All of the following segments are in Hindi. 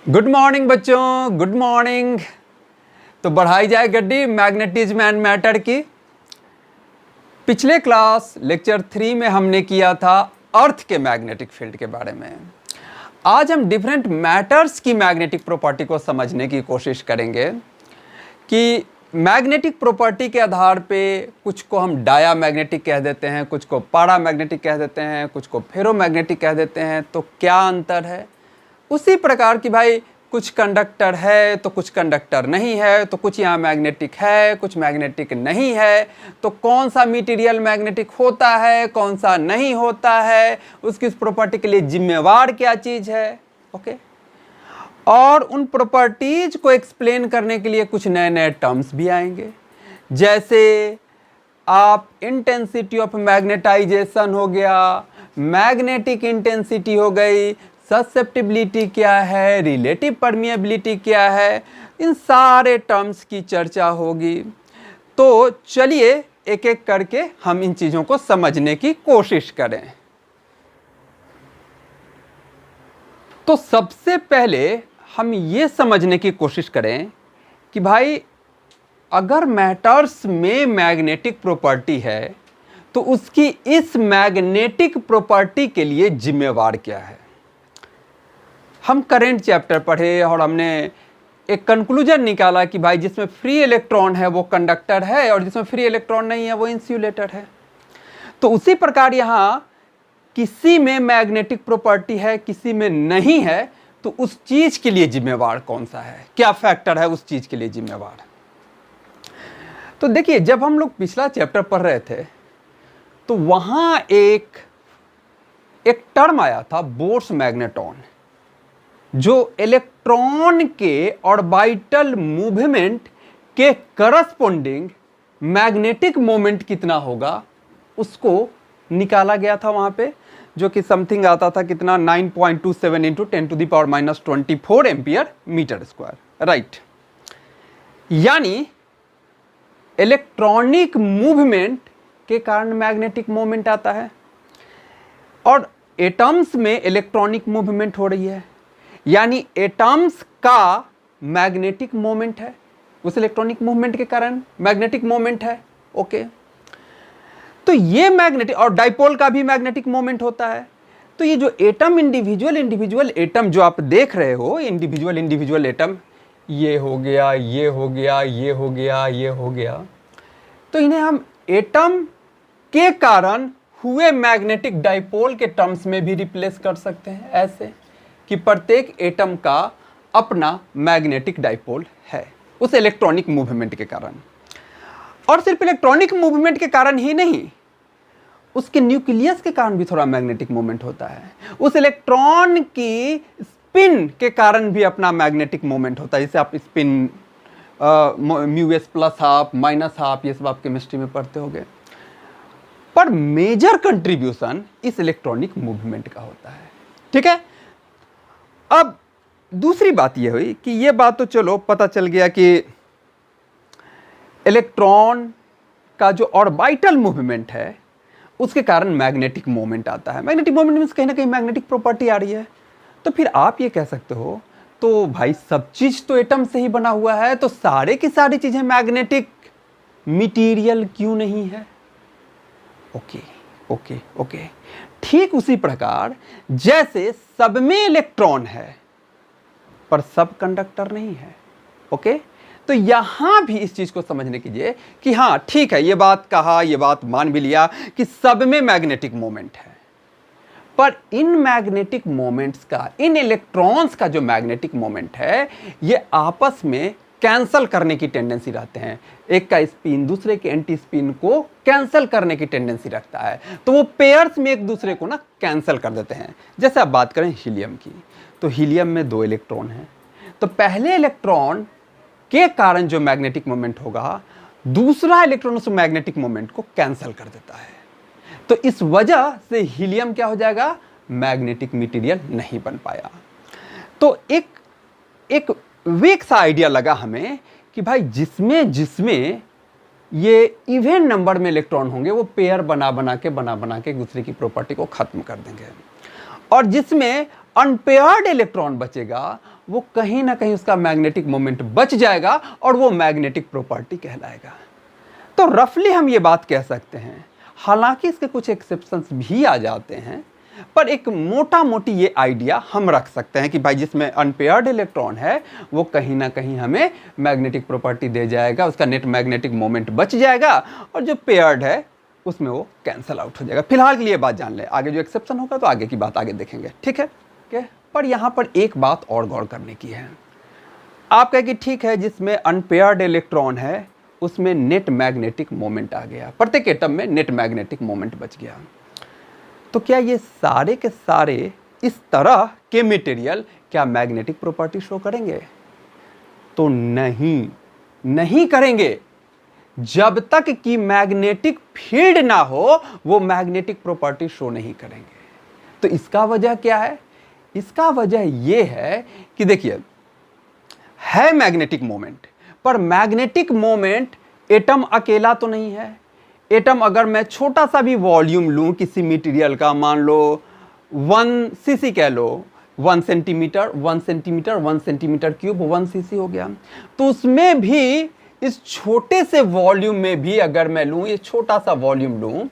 गुड मॉर्निंग बच्चों, गुड मॉर्निंग। तो बढ़ाई जाए गड्डी मैग्नेटिज्म एंड मैटर की। पिछले क्लास लेक्चर 3 में हमने किया था अर्थ के मैग्नेटिक फील्ड के बारे में। आज हम डिफरेंट मैटर्स की मैग्नेटिक प्रॉपर्टी को समझने की कोशिश करेंगे कि मैग्नेटिक प्रॉपर्टी के आधार पे कुछ को हम डाया मैग्नेटिक कह देते हैं, कुछ को पारा मैग्नेटिक कह देते हैं, कुछ को फेरो मैग्नेटिक कह देते हैं। तो क्या अंतर है? उसी प्रकार की भाई कुछ कंडक्टर है तो कुछ कंडक्टर नहीं है, तो कुछ यहाँ मैग्नेटिक है कुछ मैग्नेटिक नहीं है। तो कौन सा मटेरियल मैग्नेटिक होता है कौन सा नहीं होता है, उसकी उस प्रॉपर्टी के लिए जिम्मेवार क्या चीज़ है। ओके, और उन प्रॉपर्टीज को एक्सप्लेन करने के लिए कुछ नए नए टर्म्स भी आएंगे, जैसे आप इंटेंसिटी ऑफ मैग्नेटाइजेशन हो गया, मैग्नेटिक इंटेंसिटी हो गई, ससेप्टिबिलिटी क्या है, रिलेटिव परमिएबिलिटी क्या है, इन सारे टर्म्स की चर्चा होगी। तो चलिए एक एक करके हम इन चीज़ों को समझने की कोशिश करें। तो सबसे पहले हम ये समझने की कोशिश करें कि भाई अगर मैटर्स में मैग्नेटिक प्रॉपर्टी है तो उसकी इस मैग्नेटिक प्रॉपर्टी के लिए जिम्मेवार क्या है। हम करेंट चैप्टर पढ़े और हमने एक कंक्लूजन निकाला कि भाई जिसमें फ्री इलेक्ट्रॉन है वो कंडक्टर है और जिसमें फ्री इलेक्ट्रॉन नहीं है वो इंसुलेटर है। तो उसी प्रकार यहाँ किसी में मैग्नेटिक प्रॉपर्टी है किसी में नहीं है, तो उस चीज के लिए जिम्मेवार कौन सा है, क्या फैक्टर है उस चीज के लिए जिम्मेवार। तो देखिए जब हम लोग पिछला चैप्टर पढ़ रहे थे तो वहां एक टर्म आया था बोर्स मैग्नेटॉन, जो इलेक्ट्रॉन के ऑर्बिटल मूवमेंट के करस्पॉन्डिंग मैग्नेटिक मोमेंट कितना होगा उसको निकाला गया था वहां पे, जो कि समथिंग आता था कितना 9.27 into 10⁻⁻24 ampere metre square, right. यानी इलेक्ट्रॉनिक मूवमेंट के कारण मैग्नेटिक मोमेंट आता है और एटम्स में इलेक्ट्रॉनिक मूवमेंट हो रही है, यानी एटम्स का मैग्नेटिक मोमेंट है, उस इलेक्ट्रॉनिक मूवमेंट के कारण मैग्नेटिक मोमेंट है। ओके, तो ये मैग्नेटिक और डाइपोल का भी मैग्नेटिक मोमेंट होता है। तो ये जो एटम इंडिविजुअल एटम जो आप देख रहे हो, इंडिविजुअल एटम, ये हो गया ये हो गया ये हो गया ये हो गया, तो इन्हें हम एटम के कारण हुए मैग्नेटिक डाइपोल के टर्म्स में भी रिप्लेस कर सकते हैं, ऐसे कि प्रत्येक एटम का अपना मैग्नेटिक डाइपोल है उस इलेक्ट्रॉनिक मूवमेंट के कारण। और सिर्फ इलेक्ट्रॉनिक मूवमेंट के कारण ही नहीं, उसके न्यूक्लियस के कारण भी थोड़ा मैग्नेटिक मोमेंट होता है, उस इलेक्ट्रॉन की स्पिन के कारण भी अपना मैग्नेटिक मोमेंट होता है। जैसे आप spin mu S plus half minus half, ये सब आप केमिस्ट्री में पढ़ते होंगे। पर मेजर कंट्रीब्यूशन इस इलेक्ट्रॉनिक मूवमेंट का होता है, ठीक है। अब दूसरी बात यह हुई कि ये बात तो चलो पता चल गया कि इलेक्ट्रॉन का जो ऑर्बिटल मूवमेंट है उसके कारण मैग्नेटिक मोमेंट आता है। मैग्नेटिक मोमेंट मींस कहीं ना कहीं मैग्नेटिक प्रॉपर्टी आ रही है। तो फिर आप ये कह सकते हो तो भाई सब चीज तो एटम से ही बना हुआ है, तो सारे की सारी चीजें मैग्नेटिक मटेरियल क्यों नहीं है। ओके ओके ओके, ठीक उसी प्रकार जैसे सब में इलेक्ट्रॉन है पर सब कंडक्टर नहीं है। ओके, तो यहां भी इस चीज को समझने कीजिए कि हाँ ठीक है, ये बात कहा, ये बात मान भी लिया कि सब में मैग्नेटिक मोमेंट है, पर इन मैग्नेटिक मोमेंट्स का, इन इलेक्ट्रॉन्स का जो मैग्नेटिक मोमेंट है ये आपस में कैंसल करने की टेंडेंसी रखते हैं। एक का स्पिन दूसरे के एंटी स्पिन को कैंसल करने की टेंडेंसी रखता है, तो वो पेयर्स में एक दूसरे को ना कैंसल कर देते हैं। जैसे आप बात करें हीलियम की, तो हीलियम में 2 इलेक्ट्रॉन हैं, तो पहले इलेक्ट्रॉन के कारण जो मैग्नेटिक मोमेंट होगा दूसरा इलेक्ट्रॉन उस मैग्नेटिक मोमेंट को कैंसल कर देता है। तो इस वजह से हीलियम क्या हो जाएगा, मैग्नेटिक मटेरियल नहीं बन पाया। तो एक वीक सा आइडिया लगा हमें कि भाई जिसमें ये इवन नंबर में इलेक्ट्रॉन होंगे वो पेयर बना बना के एक दूसरे की प्रॉपर्टी को खत्म कर देंगे, और जिसमें अनपेयर्ड इलेक्ट्रॉन बचेगा वो कहीं ना कहीं उसका मैग्नेटिक मोमेंट बच जाएगा और वो मैग्नेटिक प्रॉपर्टी कहलाएगा। तो रफली हम ये बात कह सकते हैं, हालांकि इसके कुछ एक्सेप्शंस भी आ जाते हैं, पर एक मोटा मोटी ये आइडिया हम रख सकते हैं कि भाई जिसमें अनपेयर्ड इलेक्ट्रॉन है वो कहीं ना कहीं हमें मैग्नेटिक प्रॉपर्टी दे जाएगा, उसका नेट मैग्नेटिक मोमेंट बच जाएगा, और जो पेयर्ड है उसमें वो कैंसल आउट हो जाएगा। फिलहाल के लिए बात जान ले, आगे जो एक्सेप्शन होगा तो आगे की बात आगे देखेंगे, ठीक है। पर यहाँ पर एक बात और गौर करने की है। आप कहें कि ठीक है, जिसमें अनपेयर्ड इलेक्ट्रॉन है उसमें नेट मैग्नेटिक मोमेंट आ गया, प्रत्येक एटम में नेट मैग्नेटिक मोमेंट बच गया, तो क्या ये सारे के सारे इस तरह के मटेरियल क्या मैग्नेटिक प्रॉपर्टी शो करेंगे? तो नहीं करेंगे। जब तक कि मैग्नेटिक फील्ड ना हो वो मैग्नेटिक प्रॉपर्टी शो नहीं करेंगे। तो इसका वजह क्या है? इसका वजह यह है कि देखिए, है मैग्नेटिक मोमेंट, पर मैग्नेटिक मोमेंट एटम अकेला तो नहीं है। एटम अगर मैं छोटा सा भी वॉल्यूम लूं किसी मटेरियल का, मान लो 1 cc कह लो, 1 centimetre 1 centimetre 1 centimetre cube 1 cc हो गया, तो उसमें भी इस छोटे से वॉल्यूम में भी अगर मैं लूं, ये छोटा सा वॉल्यूम लूं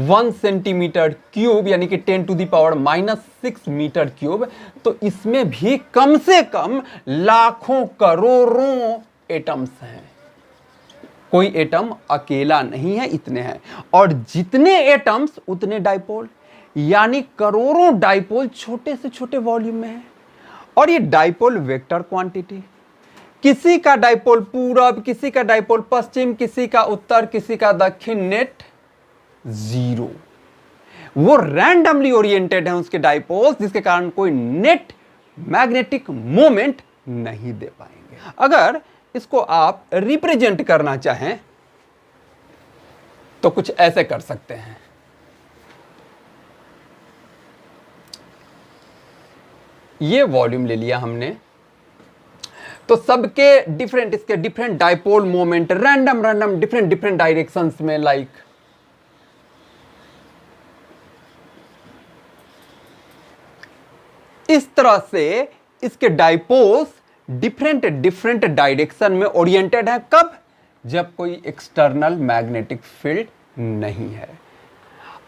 1 सेंटीमीटर क्यूब यानी कि 10⁻⁻⁶ मीटर क्यूब, तो इसमें भी कम से कम लाखों करोड़ों एटम्स हैं। कोई एटम अकेला नहीं है, इतने हैं, और जितने एटम्स उतने डाइपोल, यानी करोड़ों डाइपोल छोटे से छोटे वॉल्यूम में है। और ये डाइपोल वेक्टर क्वांटिटी, किसी का डाइपोल पूरब, किसी का डाइपोल पश्चिम, किसी का उत्तर, किसी का दक्षिण, नेट 0। वो रैंडमली ओरिएंटेड है उसके डाइपोल्स, जिसके कारण कोई नेट मैग्नेटिक मोमेंट नहीं दे पाएंगे। अगर इसको आप रिप्रेजेंट करना चाहें तो कुछ ऐसे कर सकते हैं। ये वॉल्यूम ले लिया हमने, तो सबके डिफरेंट, इसके different dipole moment random different directions में, लाइक इस तरह से इसके डाइपोल्स डिफरेंट डायरेक्शन में ओरिएंटेड है। कब? जब कोई एक्सटर्नल मैग्नेटिक फील्ड नहीं है।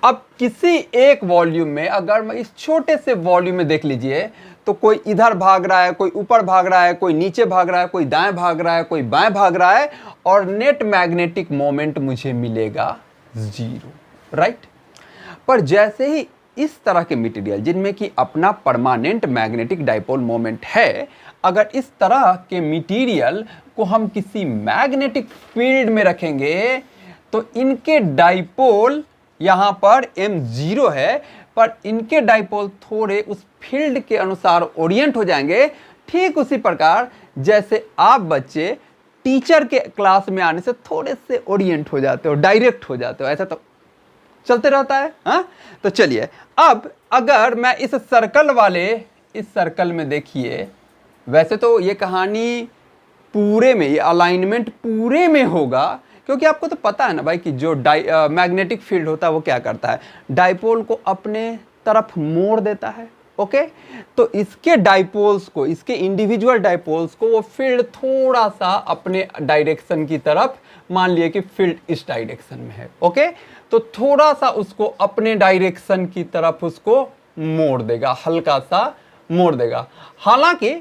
अब किसी एक वॉल्यूम में, अगर मैं इस छोटे से वॉल्यूम में देख लीजिए, तो कोई इधर भाग रहा है, कोई ऊपर भाग रहा है, कोई नीचे भाग रहा है, कोई दाएं भाग रहा है, कोई बाएं भाग रहा है, और नेट मैग्नेटिक मोमेंट मुझे मिलेगा 0, राइट। पर जैसे ही इस तरह के मटेरियल जिनमें कि अपना परमानेंट मैग्नेटिक डाइपोल मोमेंट है, अगर इस तरह के मटेरियल को हम किसी मैग्नेटिक फील्ड में रखेंगे तो इनके डाइपोल यहां पर m0 है, पर इनके डाइपोल थोड़े उस फील्ड के अनुसार ओरिएंट हो जाएंगे। ठीक उसी प्रकार जैसे आप बच्चे टीचर के क्लास में आने से थोड़े से ओरिएंट हो जाते हो, डायरेक्ट हो जाते हो, ऐसा तो चलते रहता है। हाँ, तो चलिए, अब अगर मैं इस सर्कल वाले, इस सर्कल में देखिए, वैसे तो ये कहानी पूरे में, ये अलाइनमेंट पूरे में होगा, क्योंकि आपको तो पता है ना भाई कि जो मैग्नेटिक फील्ड होता है वो क्या करता है, डाइपोल को अपने तरफ मोड़ देता है। ओके, तो इसके डाइपोल्स को, इसके इंडिविजुअल डाइपोल्स को वो फील्ड थोड़ा सा अपने डायरेक्शन की तरफ, मान लिए कि फील्ड इस डायरेक्शन में है, ओके, तो थोड़ा सा उसको अपने डायरेक्शन की तरफ उसको मोड़ देगा, हल्का सा मोड़ देगा। हालांकि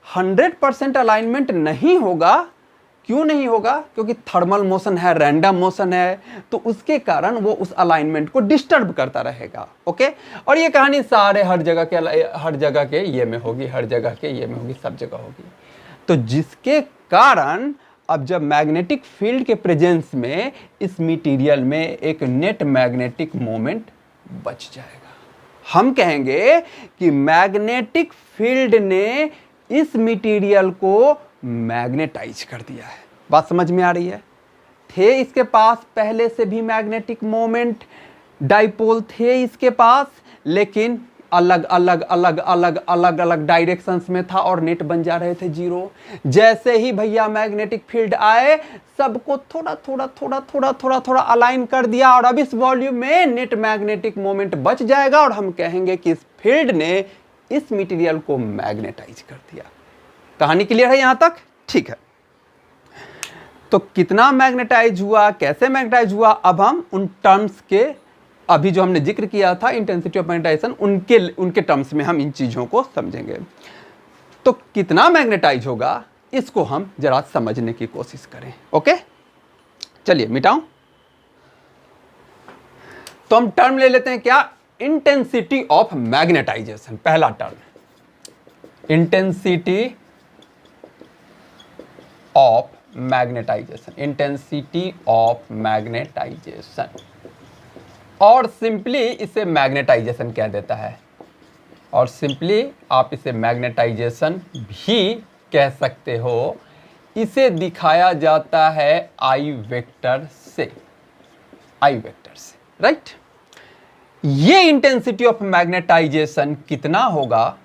100% अलाइनमेंट नहीं होगा। क्यों नहीं होगा? क्योंकि थर्मल मोशन है, रैंडम मोशन है, तो उसके कारण वो उस अलाइनमेंट को डिस्टर्ब करता रहेगा। ओके, और ये कहानी सारे हर जगह के ये में होगी, हर जगह के ये में होगी, सब जगह होगी। तो जिसके कारण अब जब मैग्नेटिक फील्ड के प्रेजेंस में इस मटेरियल में एक नेट मैग्नेटिक मोमेंट बच जाएगा। हम कहेंगे कि मैग्नेटिक फील्ड ने इस मटेरियल को मैग्नेटाइज कर दिया है। बात समझ में आ रही है? थे इसके पास पहले से भी मैग्नेटिक मोमेंट, डाइपोल थे इसके पास, लेकिन अलग अलग डायरेक्शंस में था और नेट बन जा रहे थे 0। जैसे ही भैया मैग्नेटिक फील्ड आए, सबको थोड़ा अलाइन कर दिया, और अब इस वॉल्यूम में नेट मैग्नेटिक मोमेंट बच जाएगा, और हम कहेंगे कि इस फील्ड ने इस मटेरियल को मैग्नेटाइज कर दिया। कहानी क्लियर है यहां तक? ठीक है। तो कितना मैग्नेटाइज हुआ, कैसे मैग्नेटाइज हुआ, अब हम उन टर्म्स के अभी जो हमने जिक्र किया था इंटेंसिटी ऑफ मैग्नेटाइजेशन उनके टर्म्स में हम इन चीजों को समझेंगे। तो कितना मैग्नेटाइज होगा इसको हम जरा समझने की कोशिश करें। ओके, चलिए मिटाऊं। तो हम टर्म ले लेते हैं क्या, इंटेंसिटी ऑफ मैग्नेटाइजेशन। पहला term intensity of magnetisation, intensity of magnetisation, और सिंपली इसे मैग्नेटाइजेशन कह देता है, और सिंपली आप इसे मैग्नेटाइजेशन भी कह सकते हो। इसे दिखाया जाता है आई वेक्टर से, आई वेक्टर से, राइट। ये इंटेंसिटी ऑफ मैग्नेटाइजेशन कितना होगा,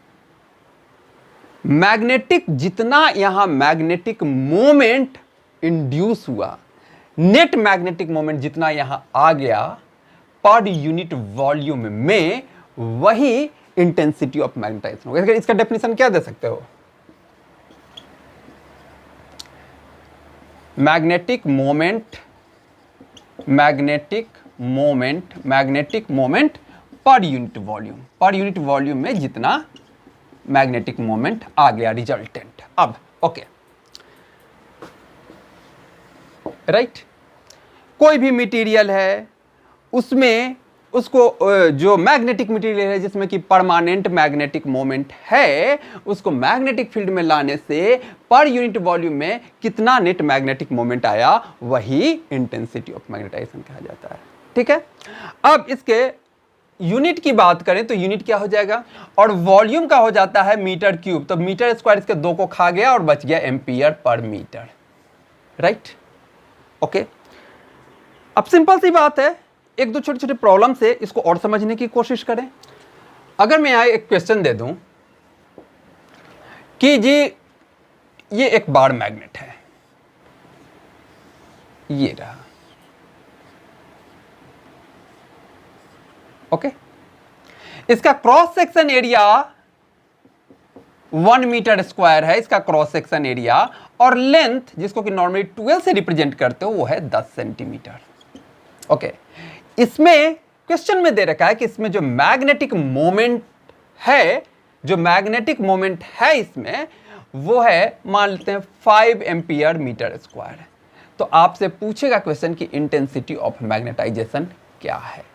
मैग्नेटिक, जितना यहां मैग्नेटिक मोमेंट इंड्यूस हुआ, नेट मैग्नेटिक मोमेंट जितना यहां आ गया पर यूनिट वॉल्यूम में, वही इंटेंसिटी ऑफ मैग्नेटाइजेशन होगा। इसका डेफिनेशन क्या दे सकते हो, magnetic moment, magnetic moment, magnetic moment per unit volume, पर यूनिट वॉल्यूम में जितना मैग्नेटिक मोमेंट आ गया रिजल्टेंट। अब ओके, राइट, कोई भी मटेरियल है उसमें उसको जो मैग्नेटिक मटेरियल है जिसमें कि परमानेंट मैग्नेटिक मोमेंट है, उसको मैग्नेटिक फील्ड में लाने से पर यूनिट वॉल्यूम में कितना नेट मैग्नेटिक मोमेंट आया, वही इंटेंसिटी ऑफ मैग्नेटाइजेशन कहा जाता है। ठीक है, अब इसके यूनिट की बात करें तो यूनिट क्या हो जाएगा, और वॉल्यूम का हो जाता है मीटर क्यूब, तो मीटर स्क्वायर इसके दो को खा गया और बच गया ampere per metre, right. Okay, अब सिंपल सी बात है, एक दो छोटे छोटे प्रॉब्लम से इसको और समझने की कोशिश करें। अगर मैं यहां एक क्वेश्चन दे दूं कि जी ये एक बार मैग्नेट है, ये रहा, ओके, इसका cross section area 1 metre square है, इसका क्रॉस सेक्शन एरिया, और लेंथ जिसको कि नॉर्मली 12 से रिप्रेजेंट करते हो वो है 10 सेंटीमीटर। ओके, इसमें क्वेश्चन में दे रखा है कि इसमें जो मैग्नेटिक मोमेंट है, जो मैग्नेटिक मोमेंट है इसमें वो है, मान लेते हैं 5 एम्पियर मीटर स्क्वायर। तो आपसे पूछेगा क्वेश्चन की इंटेंसिटी ऑफ मैग्नेटाइजेशन क्या है।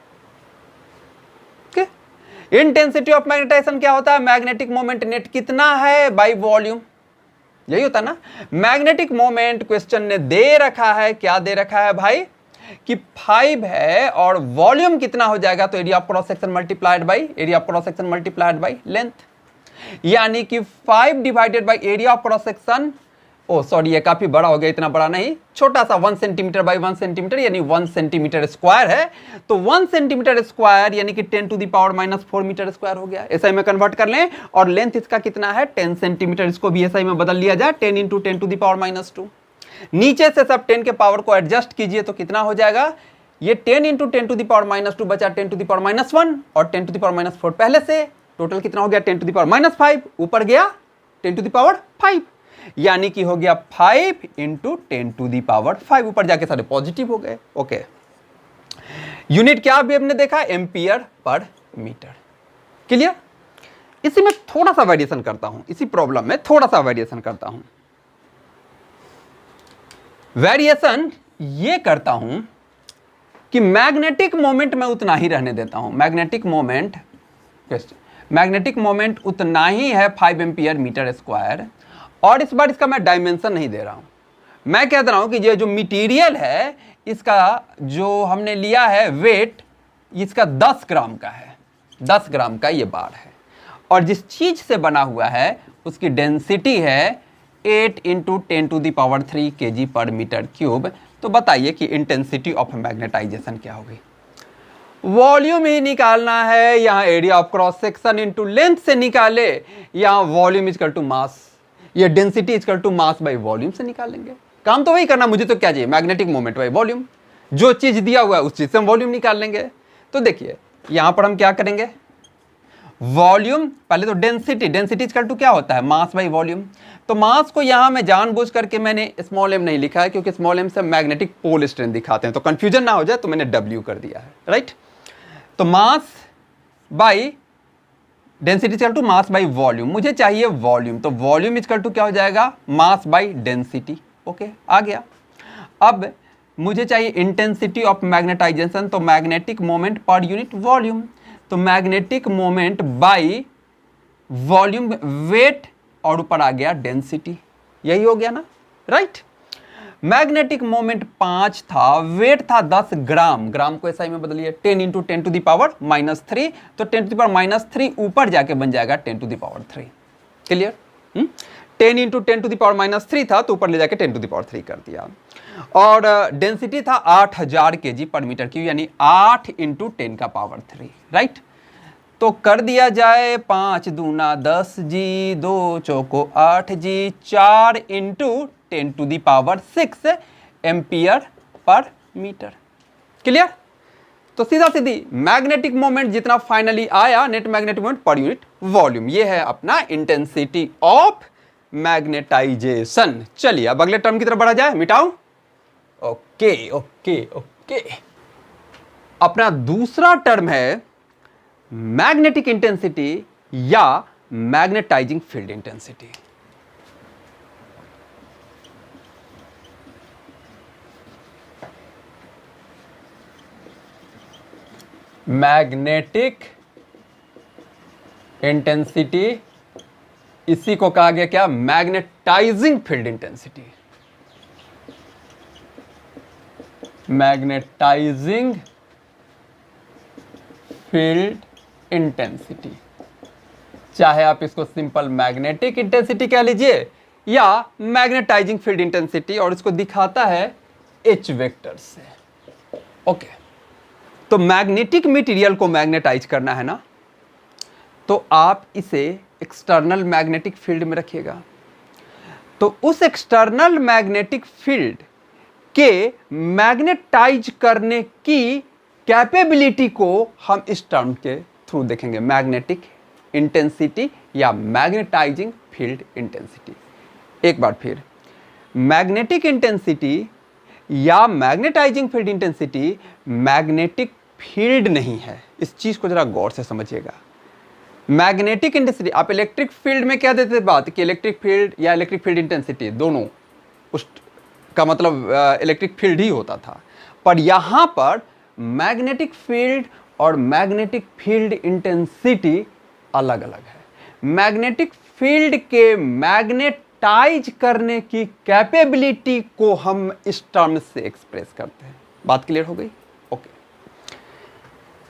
इंटेंसिटी ऑफ मैग्नेटाइजेशन क्या होता है, मैग्नेटिक मोमेंट नेट कितना है बाय वॉल्यूम, यही होता है ना। मैग्नेटिक मोमेंट क्वेश्चन ने दे रखा है, क्या दे रखा है भाई, कि 5 है और वॉल्यूम कितना हो जाएगा, तो area of cross section multiplied by area of cross section multiplied by length, यानी कि 5 divided by area of cross section, oh sorry ये काफी बड़ा हो गया, इतना बड़ा नहीं, छोटा सा 1 सेंटीमीटर बाय 1 सेंटीमीटर यानी 1 सेंटीमीटर स्क्वायर है, तो 1 सेंटीमीटर स्क्वायर यानी कि 10 to the power -4 metre square हो गया। एसआई में कन्वर्ट कर लें, और लेंथ इसका कितना है 10 सेंटीमीटर, इसको भी एसआई में बदल लिया जाए 10 इंटू 10 टू द पावर -2। नीचे से सब 10 के पावर को एडजस्ट कीजिए तो कितना हो जाएगा, ये 10 इंटू 10 टू द पावर -2 बचा 10 टू द पावर -1, और 10 टू द पावर -4 पहले से, टोटल कितना हो गया 10 टू द पावर -5, ऊपर गया 10 टू द पावर 5, यानी कि हो गया 5 इंटू 10 टू दी पावर 5, ऊपर जाके सारे पॉजिटिव हो गए। ओके, यूनिट क्या अभी हमने देखा, एम्पियर पर मीटर। क्लियर। इसी में थोड़ा सा वेरिएशन करता हूं, इसी प्रॉब्लम में थोड़ा सा वेरिएशन करता हूं। वेरिएशन ये करता हूं कि मैग्नेटिक मोमेंट में उतना ही रहने देता हूं, मैग्नेटिक मोमेंट उतना ही है 5 एम्पियर मीटर स्क्वायर, और इस बार इसका मैं डायमेंशन नहीं दे रहा हूं, मैं कह रहा हूं कि ये जो मटेरियल है इसका जो हमने लिया है वेट, इसका 10 ग्राम का है, 10 ग्राम का ये बार है, और जिस चीज से बना हुआ है उसकी डेंसिटी है 8 into 10 to the power 3 kg per metre cube. तो बताइए कि इंटेंसिटी ऑफ मैग्नेटाइजेशन क्या होगी। वॉल्यूम ही निकालना है, यहाँ area of cross section into length से निकाले, यहाँ वॉल्यूम इजकल टू मास, ये density equal to mass by volume से निकालेंगे। काम तो वही करना, मुझे तो क्या चाहिए, मैग्नेटिक मोमेंट बाई वॉल्यूम, जो चीज दिया हुआ है उस चीज से हम वॉल्यूम निकाल लेंगे। तो देखिए यहां पर हम क्या करेंगे, वॉल्यूम, पहले तो डेंसिटी, डेंसिटी इक्वल टू क्या होता है, मास बाई वॉल्यूम। तो मास को यहां मैं जानबूझ करके मैंने स्मॉल एम नहीं लिखा है, क्योंकि स्मॉल एम से मैग्नेटिक पोल स्ट्रेंथ दिखाते हैं, तो कंफ्यूजन ना हो जाए, तो मैंने डब्ल्यू कर दिया है, राइट। तो mass by density equal to mass by volume, मुझे चाहिए वॉल्यूम, तो वॉल्यूम इक्वल टू क्या हो जाएगा, मास बाई डेंसिटी। ओके, आ गया। अब मुझे चाहिए इंटेंसिटी ऑफ मैग्नेटाइजेशन, तो magnetic moment per unit volume, तो magnetic moment by volume wait, और ऊपर आ गया डेंसिटी, यही हो गया ना, राइट। मैग्नेटिक मोमेंट 5 था, वेट था 10 ग्राम, ग्राम को एसआई में बदलिए, 10 इंटू 10 टू द पावर -3, तो 10 टू द पावर -3 ऊपर जाके बन जाएगा 10 to the power 3। Clear? 10 into 10 to the power -3 था, तो ऊपर ले जाके 10 टू द पावर 3 कर दिया। और डेंसिटी था 8000 kg पर मीटर क्यूब, यानी 8 इंटू 10 का पावर 3, राइट। तो कर दिया जाए 5 दूना 10 जी, 2 चौको 8 जी, 4 into 10 to the power 6 ampere per metre. Clear? तो सीधा सीधी मैग्नेटिक मोमेंट जितना फाइनली आया, net magnetic moment per unit volume, ये है अपना इंटेंसिटी ऑफ मैग्नेटाइजेशन। चलिए अब अगले टर्म की तरफ बढ़ा जाए, मिटाऊं। ओके ओके ओके, अपना दूसरा टर्म है मैग्नेटिक इंटेंसिटी या magnetising field intensity. Magnetic intensity, इसी को कहा गया क्या, magnetising field intensity. Magnetising field intensity, चाहे आप इसको सिंपल मैग्नेटिक इंटेंसिटी कह लीजिए या मैग्नेटाइजिंग फील्ड इंटेंसिटी, और इसको दिखाता है H वेक्टर से। ओके, तो मैग्नेटिक मटेरियल को मैग्नेटाइज करना है ना, तो आप इसे एक्सटर्नल मैग्नेटिक फील्ड में रखिएगा। तो उस एक्सटर्नल मैग्नेटिक फील्ड के मैग्नेटाइज करने की कैपेबिलिटी को हम इस टर्म के थ्रू देखेंगे, मैग्नेटिक इंटेंसिटी या मैग्नेटाइजिंग फील्ड इंटेंसिटी। एक बार फिर, मैग्नेटिक इंटेंसिटी या magnetising field intensity magnetic field नहीं है, इस चीज को जरा गौर से समझिएगा। मैग्नेटिक इंटेंसिटी, आप इलेक्ट्रिक फील्ड में क्या देते थे बात कि इलेक्ट्रिक फील्ड या इलेक्ट्रिक फील्ड इंटेंसिटी दोनों उस का मतलब इलेक्ट्रिक फील्ड ही होता था, पर यहां पर मैग्नेटिक फील्ड और मैग्नेटिक फील्ड इंटेंसिटी अलग अलग है। मैग्नेटिक फील्ड के मैग्नेटाइज करने की कैपेबिलिटी को हम इस टर्म से एक्सप्रेस करते हैं। बात क्लियर हो गई? ओके,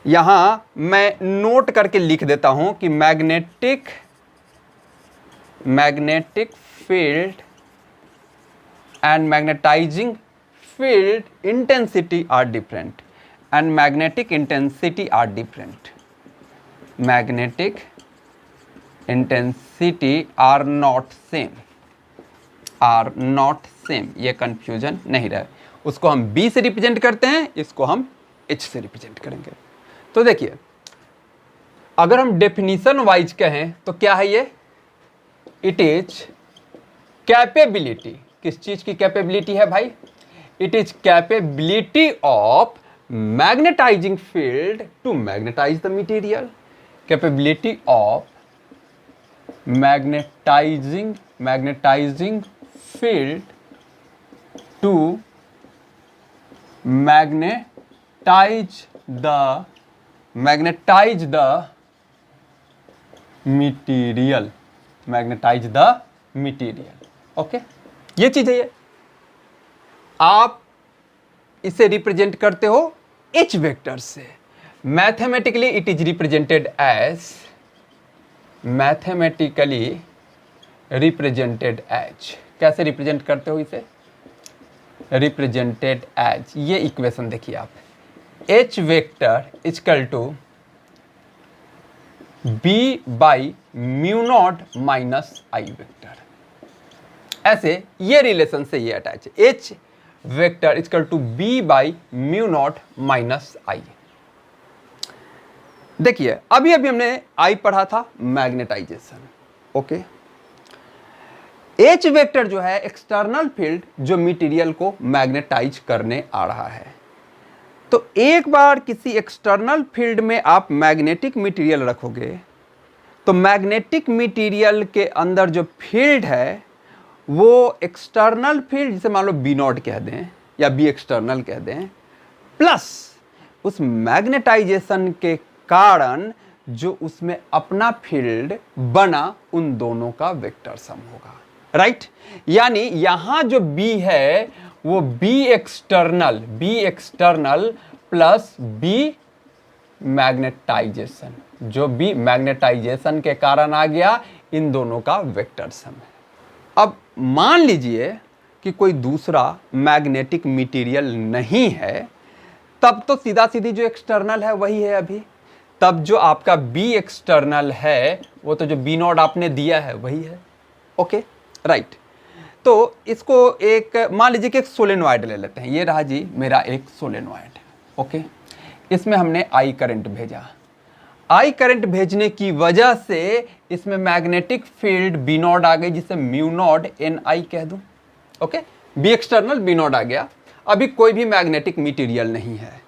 यहां मैं नोट करके लिख देता हूं कि magnetic field and magnetizing field intensity are different, and magnetic intensity are different. Magnetic intensity are not same, ये confusion नहीं रहे। उसको हम B से रिप्रेजेंट करते हैं, इसको हम H से रिप्रेजेंट करेंगे। तो देखिए, अगर हम डेफिनेशन वाइज कहें तो क्या है ये, इट इज कैपेबिलिटी, किस चीज की कैपेबिलिटी है भाई, it is capability of magnetising field to magnetise the material, capability of magnetising field to magnetise the material, okay. ये चीज है, ये आप इसे रिप्रेजेंट करते हो H वेक्टर से। Mathematically it is represented as, कैसे रिप्रेजेंट करते हो इसे, रिप्रेजेंटेड एज, ये इक्वेशन देखिए आप, H vector equal to B by mu not minus I vector, ऐसे ये रिलेशन से ये अटैच है, H vector equal to B by mu not minus I। देखिए अभी अभी हमने आई पढ़ा था मैग्नेटाइजेशन, ओके। एच वेक्टर जो है एक्सटर्नल फील्ड जो मटेरियल को मैग्नेटाइज करने आ रहा है। तो एक बार किसी एक्सटर्नल फील्ड में आप मैग्नेटिक मटेरियल रखोगे तो मैग्नेटिक मटेरियल के अंदर जो फील्ड है वो एक्सटर्नल फील्ड, जिसे मान लो बी नॉट कह दें या बी एक्सटर्नल कह दें, प्लस उस मैग्नेटाइजेशन के कारण जो उसमें अपना फील्ड बना उन दोनों का वेक्टर सम होगा, राइट। यानी यहां जो B है वो B external plus B magnetisation, जो B मैग्नेटाइजेशन के कारण आ गया, इन दोनों का वेक्टर सम है। अब मान लीजिए कि कोई दूसरा मैग्नेटिक मटेरियल नहीं है, तब तो सीधा सीधी जो एक्सटर्नल है वही है अभी। तब जो आपका B एक्सटर्नल है वो तो जो B नॉट आपने दिया है वही है, ओके, राइट। तो इसको एक मान लीजिए कि एक सोलेनॉइड ले लेते हैं। ये रहा जी मेरा एक सोलेनॉइड, ओके। इसमें हमने आई करंट भेजा। आई करंट भेजने की वजह से इसमें मैग्नेटिक फील्ड बी नॉट आ गई, जिसे म्यू नॉट एन आई कह दूं, okay. B external b nought आ गया। अभी कोई भी मैग्नेटिक मटेरियल नहीं है,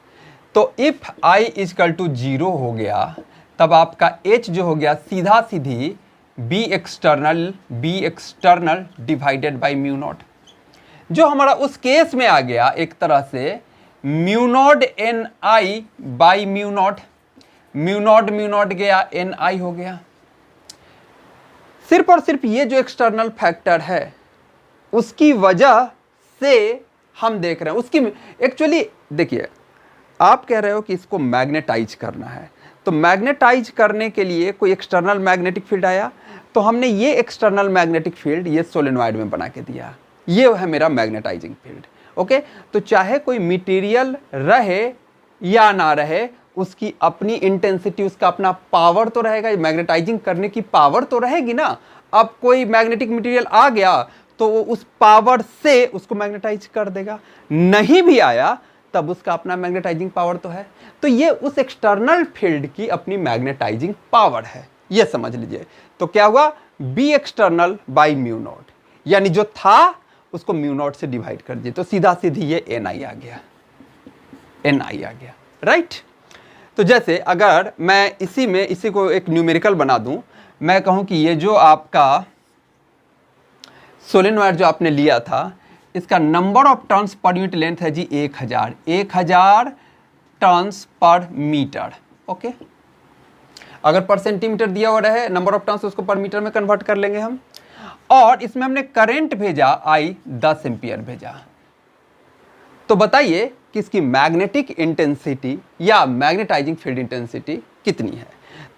तो इफ आई इजकल टू 0 हो गया तब आपका एच जो हो गया सीधा सीधी b external divided by mu nought, जो हमारा उस केस में आ गया एक तरह से mu nought N I by mu nought गया एन आई हो गया। सिर्फ और सिर्फ ये जो एक्सटर्नल फैक्टर है उसकी वजह से हम देख रहे हैं उसकी। एक्चुअली देखिए, आप कह रहे हो कि इसको मैग्नेटाइज करना है, तो मैग्नेटाइज करने के लिए कोई एक्सटर्नल मैग्नेटिक फील्ड आया, तो हमने ये एक्सटर्नल मैग्नेटिक फील्ड ये सोलेनॉइड में बना के दिया, ये है मेरा मैग्नेटाइजिंग फील्ड, ओके। तो चाहे कोई मटेरियल रहे या ना रहे, उसकी अपनी इंटेंसिटी, उसका अपना पावर तो रहेगा, मैग्नेटाइजिंग करने की पावर तो रहेगी ना। अब कोई मैग्नेटिक मटेरियल आ गया तो वो उस पावर से उसको मैग्नेटाइज कर देगा, नहीं भी आया तब उसका अपना मैग्नेटाइजिंग पावर तो है। तो ये उस एक्सटर्नल फील्ड की अपनी मैग्नेटाइजिंग पावर है, ये समझ लीजिए। तो क्या हुआ, B external by mu naught, यानी जो था उसको म्यू नॉट से डिवाइड कर दिए, तो सीधा सीधी ये एन आई आ गया, राइट। तो जैसे अगर मैं इसी को एक न्यूमेरिकल बना दूं, मैं कहूं कि ये जो आपका सोलेनॉइड जो आपने लिया था, इसका number of turns per unit length है जी 1000 टर्न्स पर मीटर, ओके। अगर पर सेंटीमीटर दिया हुआ रहे नंबर ऑफ टर्न्स, उसको पर मीटर में कन्वर्ट कर लेंगे हम। और इसमें हमने करंट भेजा आई 10 एम्पियर भेजा। तो बताइए कि इसकी मैग्नेटिक इंटेंसिटी या मैग्नेटाइजिंग फील्ड इंटेंसिटी कितनी है।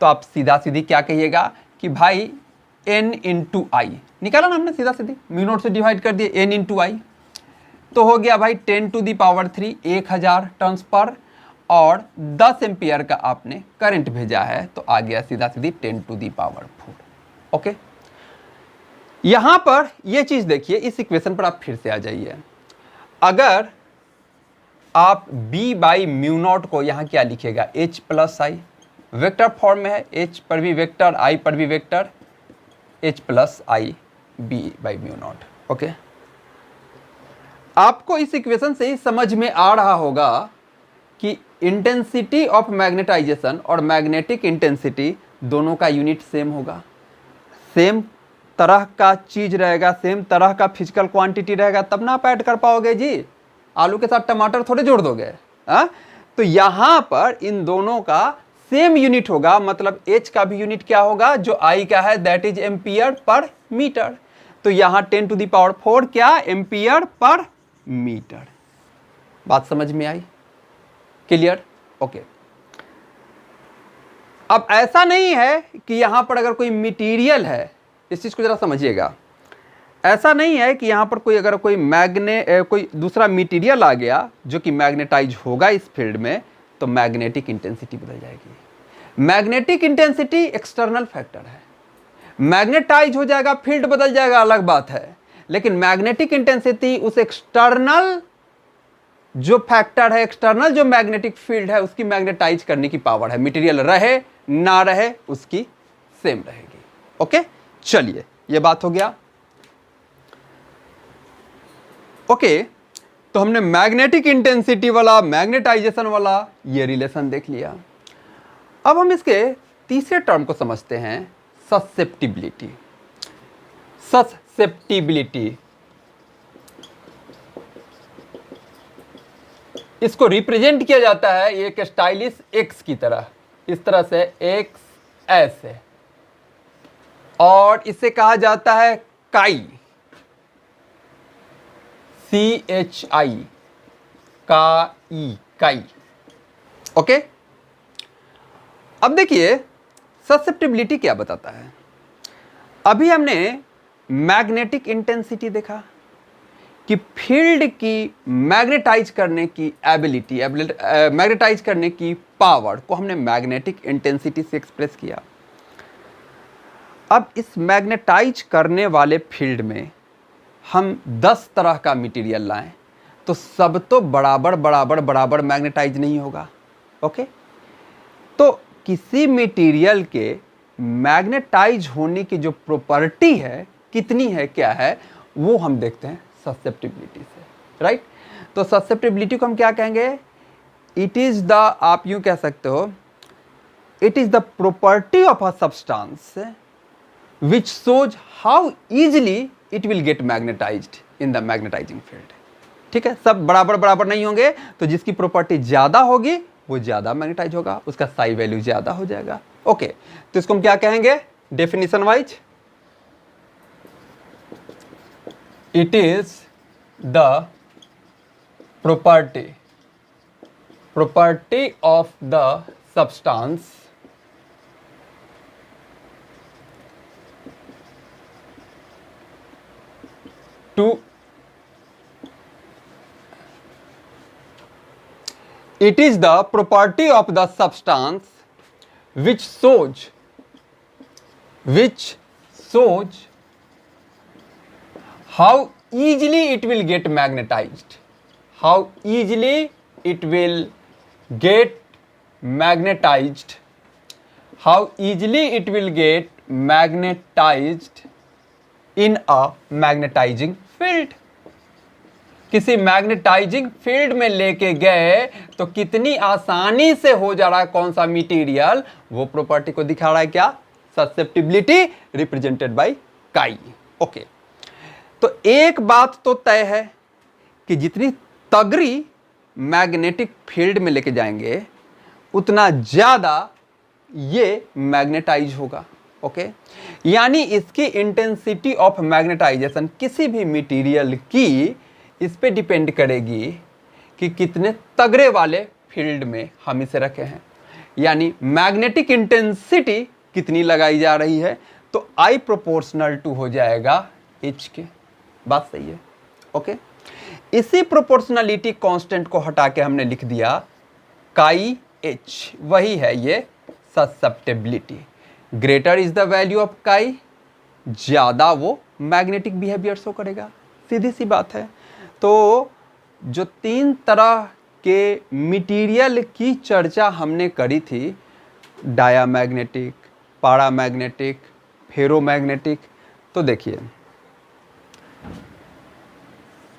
तो आप सीधा सीधी क्या कहिएगा कि भाई n इंटू आई, निकाला ना हमने सीधा सीधी, म्यू नॉट से डिवाइड कर दिए n इंटू आई, तो हो गया भाई 10 to the power 3 1000 turns per, और 10 एम्पियर का आपने करंट भेजा है तो आ गया सीधा सीधी 10 टू दी पावर 4, ओके। यहां पर ये चीज देखिए, इस इक्वेशन पर आप फिर से आ जाइए। अगर आप b बाई म्यू नॉट को यहां क्या लिखेगा, h प्लस आई, वेक्टर फॉर्म में है, h पर भी वेक्टर i पर भी vector, h plus I b by mu not, okay. आपको इस इक्वेशन से ही समझ में आ रहा होगा कि इंटेंसिटी ऑफ मैग्नेटाइजेशन और मैग्नेटिक इंटेंसिटी दोनों का यूनिट सेम होगा, सेम तरह का चीज रहेगा, सेम तरह का फिजिकल क्वांटिटी रहेगा, तब ना आप ऐड कर पाओगे जी। आलू के साथ टमाटर थोड़े जोड़ दोगे, हाँ। तो यहां पर इन दोनों का सेम यूनिट होगा, मतलब h का भी यूनिट क्या होगा, जो I का है, that is ampere per metre. तो यहां 10 टू दी पावर 4 क्या, एम्पियर पर मीटर। बात समझ में आई, क्लियर, ओके। अब ऐसा नहीं है कि यहां पर अगर कोई मटेरियल है, इस चीज को जरा समझिएगा, ऐसा नहीं है कि यहां पर अगर कोई दूसरा मटेरियल आ गया जो कि मैग्नेटाइज होगा इस फील्ड में, तो मैग्नेटिक इंटेंसिटी बदल जाएगी। मैग्नेटिक इंटेंसिटी एक्सटर्नल फैक्टर है, मैग्नेटाइज हो जाएगा, फील्ड बदल जाएगा, अलग बात है। लेकिन मैग्नेटिक इंटेंसिटी उस एक्सटर्नल जो फैक्टर है एक्सटर्नल जो मैग्नेटिक फील्ड है उसकी मैग्नेटाइज करने की पावर है, मटेरियल रहे ना रहे उसकी सेम रहेगी। ओके, चलिए ये बात हो गया। ओके, तो हमने मैग्नेटिक इंटेंसिटी वाला, मैग्नेटाइजेशन वाला ये रिलेशन देख लिया। अब हम इसके तीसरे टर्म को समझते हैं, ससेप्टिबिलिटी। ससेप्टिबिलिटी, इसको रिप्रेजेंट किया जाता है एक स्टाइलिश एक्स की तरह, इस तरह से एक्स ऐसे, और इसे कहा जाता है काई, CHI, काई। ओके, अब देखिए ससेप्टिबिलिटी क्या बताता है। अभी हमने मैग्नेटिक इंटेंसिटी देखा कि फील्ड की मैग्नेटाइज करने की एबिलिटी, मैग्नेटाइज करने की पावर को हमने मैग्नेटिक इंटेंसिटी से एक्सप्रेस किया। अब इस मैग्नेटाइज करने वाले फील्ड में हम 10 तरह का मटेरियल लाएं तो सब तो बराबर बराबर बराबर मैग्नेटाइज नहीं होगा। ओके, तो किसी मटेरियल के मैग्नेटाइज होने की जो प्रॉपर्टी है, कितनी है, क्या है, वो हम देखते हैं ससेप्टिबिलिटी से, राइट। तो ससेप्टिबिलिटी को हम क्या कहेंगे, इट इज द, आप यूं कह सकते हो, it is the property of a substance which shows how easily it will get magnetised in the magnetising field. ठीक है, सब बराबर बराबर नहीं होंगे, तो जिसकी प्रॉपर्टी ज्यादा होगी वो ज्यादा मैग्नेटाइज होगा, उसका साई वैल्यू ज्यादा हो जाएगा। ओके, तो इसको हम क्या कहेंगे डेफिनेशन वाइज, it is the property of the substance to, it is the property of the substance which shows how easily it will get magnetized, how easily it will get magnetized, how easily it will get magnetized in a magnetizing field। किसी मैग्नेटाइजिंग फील्ड में लेके गए तो कितनी आसानी से हो जा रहा है कौन सा मटेरियल, वो प्रॉपर्टी को दिखा रहा है क्या, ससेप्टिबिलिटी रिप्रेजेंटेड बाय काई। ओके, तो एक बात तो तय है कि जितनी तगड़ी मैग्नेटिक फील्ड में लेके जाएंगे उतना ज्यादा ये मैग्नेटाइज होगा। ओके, यानी इसकी इंटेंसिटी ऑफ मैग्नेटाइजेशन किसी भी मटेरियल की इस पे डिपेंड करेगी कि कितने तगड़े वाले फील्ड में हम इसे रखे हैं, यानी मैग्नेटिक इंटेंसिटी कितनी लगाई जा रही है, तो I प्रोपोर्शनल टू हो जाएगा H के। बात सही है। ओके, इसी प्रोपोर्शनलिटी कांस्टेंट को हटा के हमने लिख दिया काई H, वही है ये susceptibility. Greater is the value of काई, ज्यादा वो मैग्नेटिक बिहेवियर शो करेगा, सीधी सी बात है। तो जो 3 तरह के मटेरियल की चर्चा हमने करी थी, डायामैग्नेटिक, पैरामैग्नेटिक, फेरोमैग्नेटिक, तो देखिए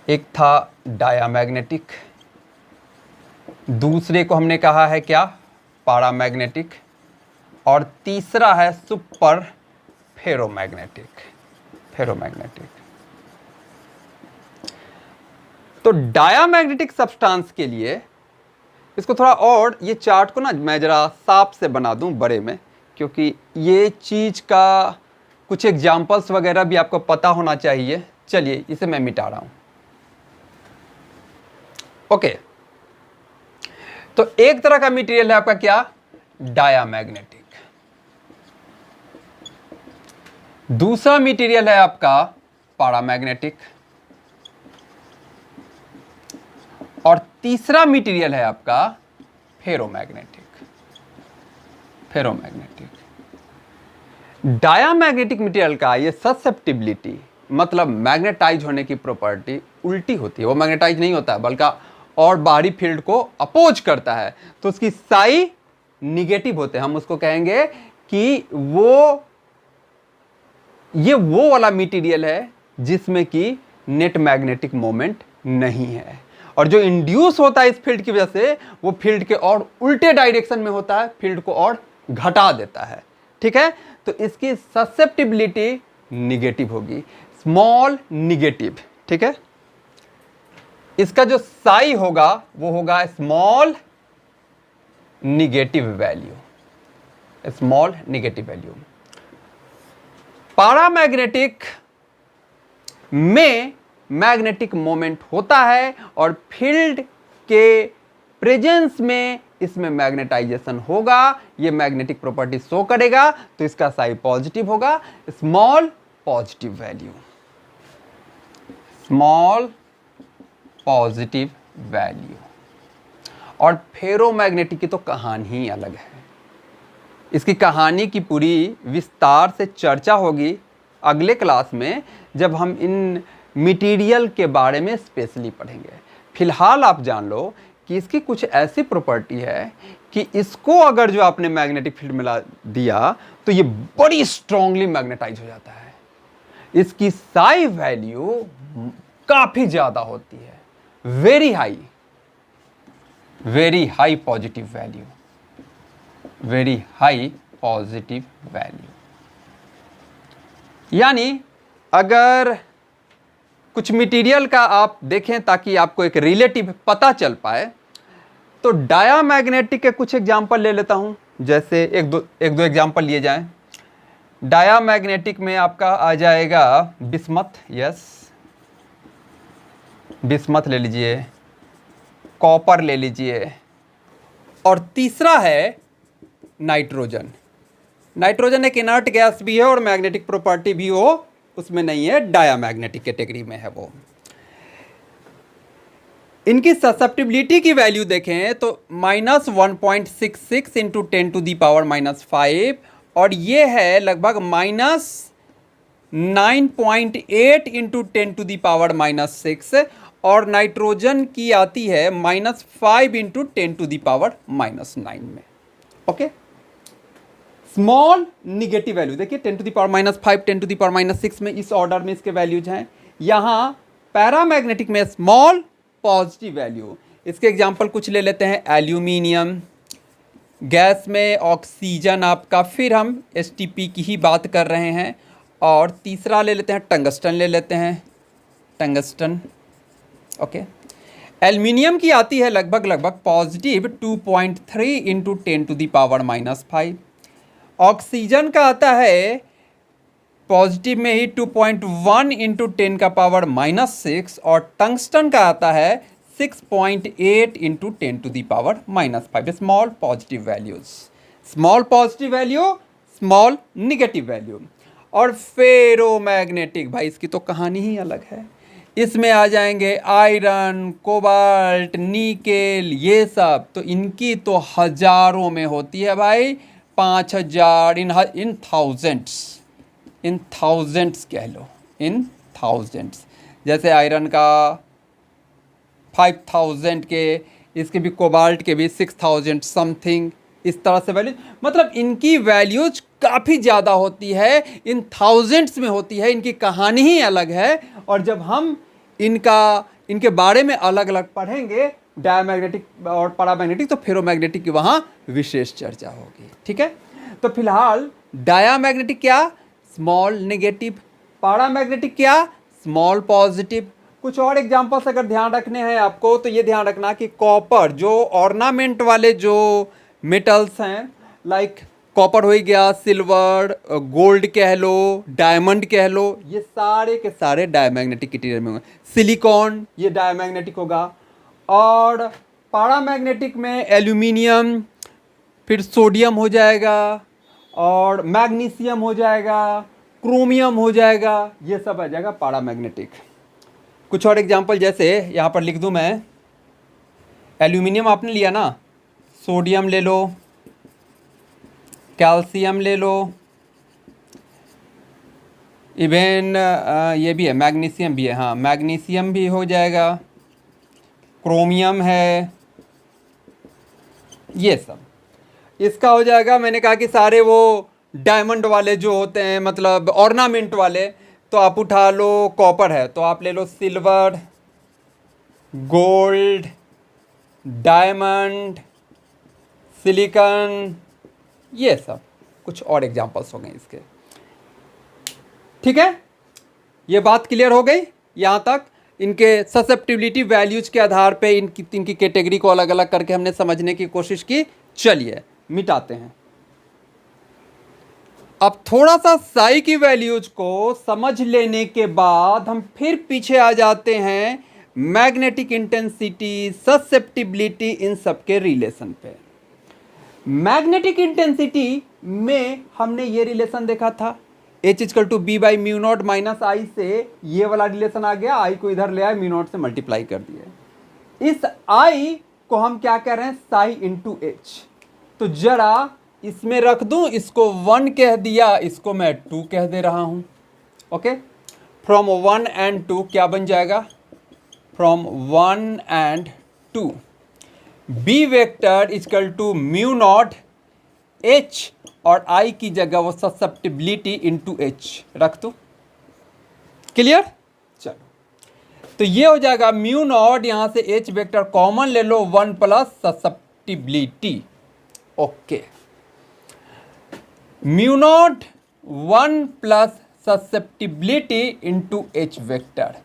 एक था डायामैग्नेटिक, दूसरे को हमने कहा है क्या, पैरामैग्नेटिक, और तीसरा है सुपर फेरोमैग्नेटिक। तो डायामैग्नेटिक सब्सटेंस के लिए इसको थोड़ा और, ये चार्ट को ना मैं जरा साफ से बना दूं बड़े में, क्योंकि ये चीज का कुछ एग्जांपल्स वगैरह भी आपको पता होना चाहिए। चलिए इसे मैं मिटा रहा हूं। ओके, तो एक तरह का मटेरियल है आपका क्या, डायामैग्नेटिक। दूसरा मटेरियल है आपका पैरामैग्नेटिक, और तीसरा मटेरियल है आपका फेरोमैग्नेटिक। डायामैग्नेटिक मटेरियल का ये ससेप्टिबिलिटी मतलब मैग्नेटाइज होने की प्रॉपर्टी उल्टी होती है, वो मैग्नेटाइज नहीं होता है बल्कि और बाहरी फील्ड को अपोज करता है तो उसकी साई निगेटिव होते हैं। हम उसको कहेंगे कि ये वो वाला मटेरियल है जिसमें कि नेट मैग्नेटिक मोमेंट नहीं है, और जो इंड्यूस होता है इस फील्ड की वजह से वो फील्ड के और उल्टे डायरेक्शन में होता है, फील्ड को और घटा देता है। ठीक है, तो इसकी ससेप्टिबिलिटी निगेटिव होगी, स्मॉल निगेटिव। ठीक है, इसका जो साई होगा वो होगा small negative value, small negative value. Paramagnetic में मैग्नेटिक मोमेंट होता है और फील्ड के प्रेजेंस में इसमें मैग्नेटाइजेशन होगा, ये मैग्नेटिक प्रॉपर्टी शो करेगा, तो इसका साई पॉजिटिव होगा, small positive value, small positive value. और फेरोमैग्नेटिक की तो कहानी ही अलग है, इसकी कहानी की पूरी विस्तार से चर्चा होगी अगले क्लास में, जब हम इन मटेरियल के बारे में स्पेशली पढ़ेंगे। फिलहाल आप जान लो कि इसकी कुछ ऐसी प्रॉपर्टी है कि इसको अगर जो आपने मैग्नेटिक फील्ड में ला दिया तो ये बड़ी स्ट्रांगली मैग्नेटाइज हो जाता है, इसकी साई वैल्यू काफी ज्यादा होती है, very high positive value, very high positive value. यानी अगर कुछ मटेरियल का आप देखें ताकि आपको एक रिलेटिव पता चल पाए, तो डायामैग्नेटिक के कुछ एग्जांपल ले लेता हूं, जैसे एक दो एग्जांपल लिए जाएं। डायामैग्नेटिक में आपका आ जाएगा बिस्मथ, यस बिस्मथ ले लीजिए, कॉपर ले लीजिए, और तीसरा है नाइट्रोजन। नाइट्रोजन एक इनर्ट गैस भी है और मैग्नेटिक प्रॉपर्टी भी हो उसमें नहीं है, डायामैग्नेटिक कैटेगरी में है वो। इनकी ससेप्टिबिलिटी की वैल्यू देखें तो -1.66 इंटू 10⁻⁻5, और ये है लगभग -9.8 इंटू 10⁻⁻6, और नाइट्रोजन की आती है -5 इंटू 10⁻⁻9 में। ओके, स्मॉल निगेटिव वैल्यू देखिए 10⁻⁵, 10⁻⁶ में इस ऑर्डर में इसके वैल्यूज हैं। यहाँ पैरामैग्नेटिक में स्मॉल पॉजिटिव वैल्यू। इसके एग्जांपल कुछ ले लेते हैं, एल्यूमिनियम, गैस में ऑक्सीजन आपका, फिर हम एसटीपी की ही बात कर रहे हैं, और तीसरा ले लेते हैं टंगस्टन, ले लेते हैं टंगस्टन। ओके, एल्यूमिनियम की आती है लगभग पॉजिटिव 2.3 इंटू 10⁻⁻5। ऑक्सीजन का आता है पॉजिटिव में ही 2.1 इंटू 10⁻⁻6, और टंगस्टन का आता है 6.8 into 10⁻⁻5। Small positive values, small positive value, small negative value. और फेरोमैग्नेटिक, भाई इसकी तो कहानी ही अलग है। इसमें आ जाएंगे आयरन, कोबाल्ट, निकेल, ये सब, तो इनकी तो हजारों में होती है भाई, 5000, इन थाउजेंड्स कह लो, इन थाउजेंड्स। जैसे आयरन का 5000 के, इसके भी कोबाल्ट के भी 6000 समथिंग, इस तरह से वैल्यूज, मतलब इनकी वैल्यूज काफ़ी ज़्यादा होती है, इन थाउजेंड्स में होती है, इनकी कहानी ही अलग है। और जब हम इनके बारे में अलग अलग पढ़ेंगे, डायमैग्नेटिक और पैरामैग्नेटिक, तो फेरोमैग्नेटिक की वहाँ विशेष चर्चा होगी। ठीक है, तो फिलहाल डायामैग्नेटिक क्या, स्मॉल नेगेटिव, पैरामैग्नेटिक क्या, स्मॉल पॉजिटिव। कुछ और एग्जांपल्स अगर ध्यान रखने हैं आपको, तो ये ध्यान रखना कि कॉपर, जो ऑर्नामेंट वाले जो मेटल्स हैं, लाइक कॉपर हो गया, सिल्वर, गोल्ड कह लो, डायमंड कह लो, ये सारे के सारे डायमैग्नेटिक कैटेगरी में होंगे। सिलिकॉन ये डायमैग्नेटिक होगा, और पैरामैग्नेटिक में एल्यूमिनियम, फिर सोडियम हो जाएगा, और मैग्नीशियम हो जाएगा, क्रोमियम हो जाएगा, ये सब आ जाएगा पैरामैग्नेटिक। कुछ और एग्जांपल जैसे यहाँ पर लिख दूँ मैं, एल्यूमिनियम आपने लिया ना, सोडियम ले लो, कैल्शियम ले लो, इवन ये भी है, मैग्नीशियम भी है, हाँ मैग्नीशियम भी हो जाएगा, क्रोमियम है, ये सब। इसका हो जाएगा, मैंने कहा कि सारे वो डायमंड वाले जो होते हैं, मतलब ऑर्नामेंट वाले, तो आप उठा लो। कॉपर है तो आप ले लो सिल्वर, गोल्ड, डायमंड, सिलिकॉन, ये सब कुछ और एग्जांपल्स हो गए इसके। ठीक है, ये बात क्लियर हो गई यहाँ तक। इनके ससेप्टिबिलिटी वैल्यूज के आधार पे इनकी कैटेगरी को अलग अलग करके हमने समझने की कोशिश की। चलिए मिटाते हैं। अब थोड़ा सा साई की वैल्यूज को समझ लेने के बाद हम फिर पीछे आ जाते हैं मैग्नेटिक इंटेंसिटी, ससेप्टिबिलिटी, इन सब के रिलेशन पे। मैग्नेटिक इंटेंसिटी में हमने ये रिलेशन देखा था, H equal to b by mu not minus i से ये वाला रिलेशन आ गया। आई को इधर ले आए, म्यू नॉट से मल्टीप्लाई कर दिए। इस आई को हम क्या कह रहे हैं, साई इंटू एच। तो जरा इसमें रख दूं, इसको 1 कह दिया, इसको मैं 2 कह दे रहा हूं। ओके, फ्रॉम 1 एंड 2 क्या बन जाएगा, from 1 and 2 B vector equal to mu not H, और आई की जगह वो ससेप्टिबिलिटी इंटू एच रख दो। क्लियर, चलो तो ये हो जाएगा म्यू नॉट, यहां से एच वेक्टर कॉमन ले लो, 1 plus susceptibility. Okay, mu naught 1 plus susceptibility into H vector,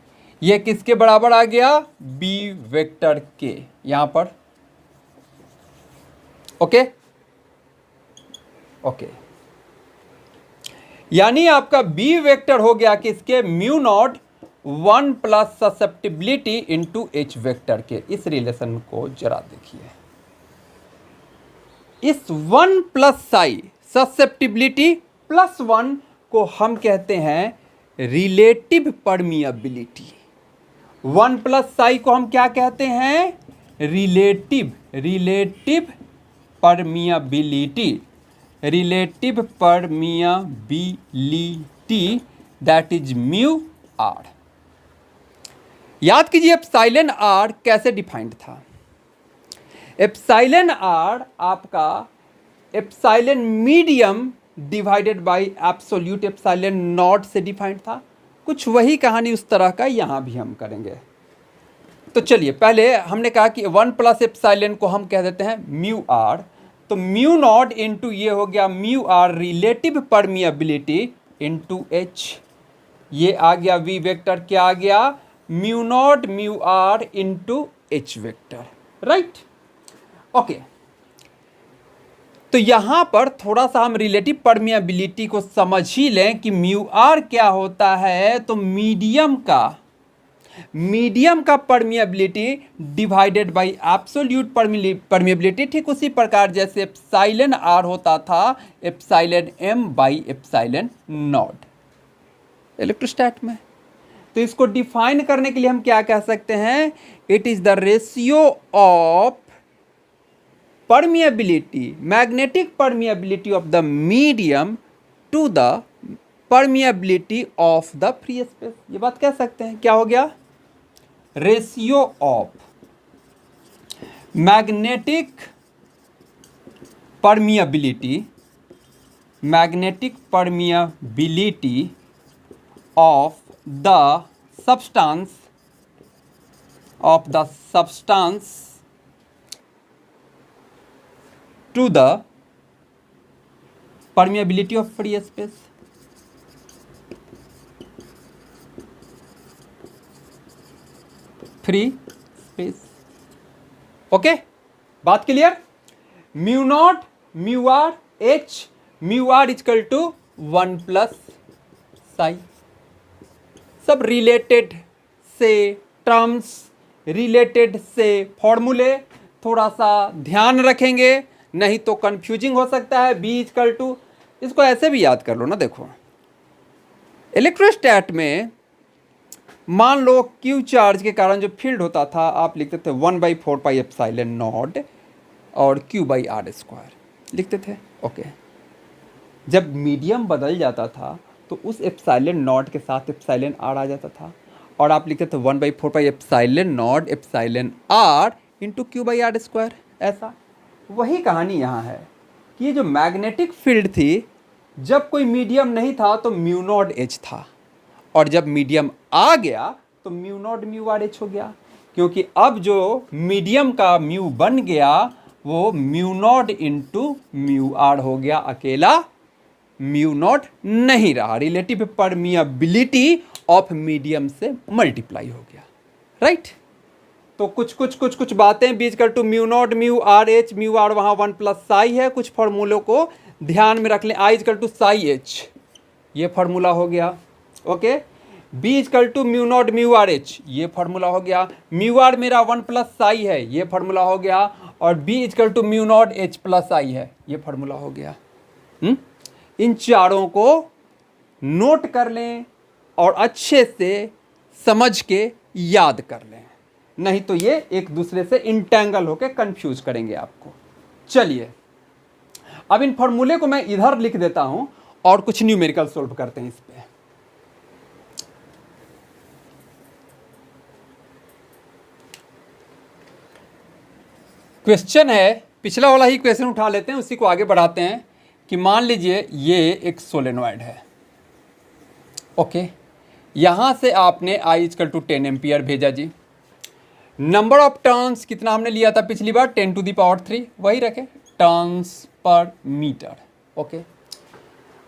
ये किसके बराबर आ गया, बी वेक्टर के, यहां पर। ओके ओके, यानी आपका बी वेक्टर हो गया किसके, mu naught 1 plus susceptibility into H vector के। इस रिलेशन को जरा देखिए, इस 1 प्लस साई ससेप्टिबिलिटी प्लस 1 को हम कहते हैं रिलेटिव परमिएबिलिटी। 1 प्लस साई को हम क्या कहते हैं, relative permeability, relative permeability, that is mu r. याद कीजिए एप्सिलॉन आर कैसे डिफाइंड था। एप्सिलॉन आर आपका epsilon medium divided by absolute epsilon naught से डिफाइंड था। कुछ वही कहानी उस तरह का यहाँ भी हम करेंगे। तो चलिए, पहले हमने कहा कि 1 प्लस एप्सिलॉन को हम कह देते हैं म्यू आर। तो म्यू नॉट इंटू ये हो गया mu r relative permeability into H, ये आ गया वी वेक्टर, क्या आ गया, mu not mu are into H vector, right. Okay, तो यहां पर थोड़ा सा हम रिलेटिव परमिएबिलिटी को समझ ही लें कि म्यू आर क्या होता है। तो मीडियम का permeability divided by absolute permeability, ठीक उसी प्रकार जैसे एप्सिलॉन आर होता था epsilon m by epsilon nought इलेक्ट्रोस्टैट में। तो इसको डिफाइन करने के लिए हम क्या कह सकते हैं, it is the ratio of permeability, magnetic permeability of the medium to the permeability of the free space. ये बात कह सकते हैं, क्या हो गया, ratio of magnetic permeability of the substance to the permeability of free space। Free space. Okay, बात clear. Mu not mu R H, mu r equal to 1 plus psi. सब रिलेटेड से टर्म्स, रिलेटेड से फॉर्मूले थोड़ा सा ध्यान रखेंगे, नहीं तो कंफ्यूजिंग हो सकता है। बी इक्वल टू, इसको ऐसे भी याद कर लो ना। देखो इलेक्ट्रोस्टैट में मान लो क्यू चार्ज के कारण जो फील्ड होता था, आप लिखते थे 1/4 पाई एप्सिलॉन नॉट और क्यू बाई आर स्क्वायर लिखते थे। ओके, जब मीडियम बदल जाता था तो उस एप्सिलॉन नॉट के साथ एप्सिलॉन आर आ जाता था, और आप लिखे थे 1/4 epsilon naught epsilon r into q by r square. ऐसा वही कहानी यहाँ है कि ये जो मैग्नेटिक फील्ड थी, जब कोई मीडियम नहीं था तो म्यू नॉट एच था, और जब मीडियम आ गया तो mu not mu R H हो गया, क्योंकि अब जो मीडियम का म्यू बन गया वो mu naught into mu r हो गया, अकेला म्यू नॉट नहीं रहा, रिलेटिव परमिएबिलिटी ऑफ मीडियम से मल्टीप्लाई हो गया, राइट। तो कुछ बातें बीच कर to mu not mu R H, mu r वहाँ 1 प्लस साई है, कुछ फार्मूलों को ध्यान में रख लें। I equal to psi H, ये फार्मूला हो गया, okay. B equal to mu not mu are H, ये फार्मूला हो गया। म्यू आर मेरा 1 प्लस साई है, ये फार्मूला हो गया। और b equal to mu not h plus i है, ये फार्मूला हो गया। इन चारों को नोट कर लें और अच्छे से समझ के याद कर लें, नहीं तो ये एक दूसरे से इंटेंगल होकर कंफ्यूज करेंगे आपको। चलिए अब इन फॉर्मूले को मैं इधर लिख देता हूं और कुछ न्यूमेरिकल सोल्व करते हैं इस पे। क्वेश्चन है, पिछला वाला ही क्वेश्चन उठा लेते हैं, उसी को आगे बढ़ाते हैं। कि मान लीजिए ये एक सोलेनॉइड है, ओके। यहां से आपने आई इजकल टू 10 एम्पियर भेजा जी। नंबर ऑफ टर्न्स कितना हमने लिया था पिछली बार, 10⁻3, वही रखे, टर्न्स पर मीटर, ओके।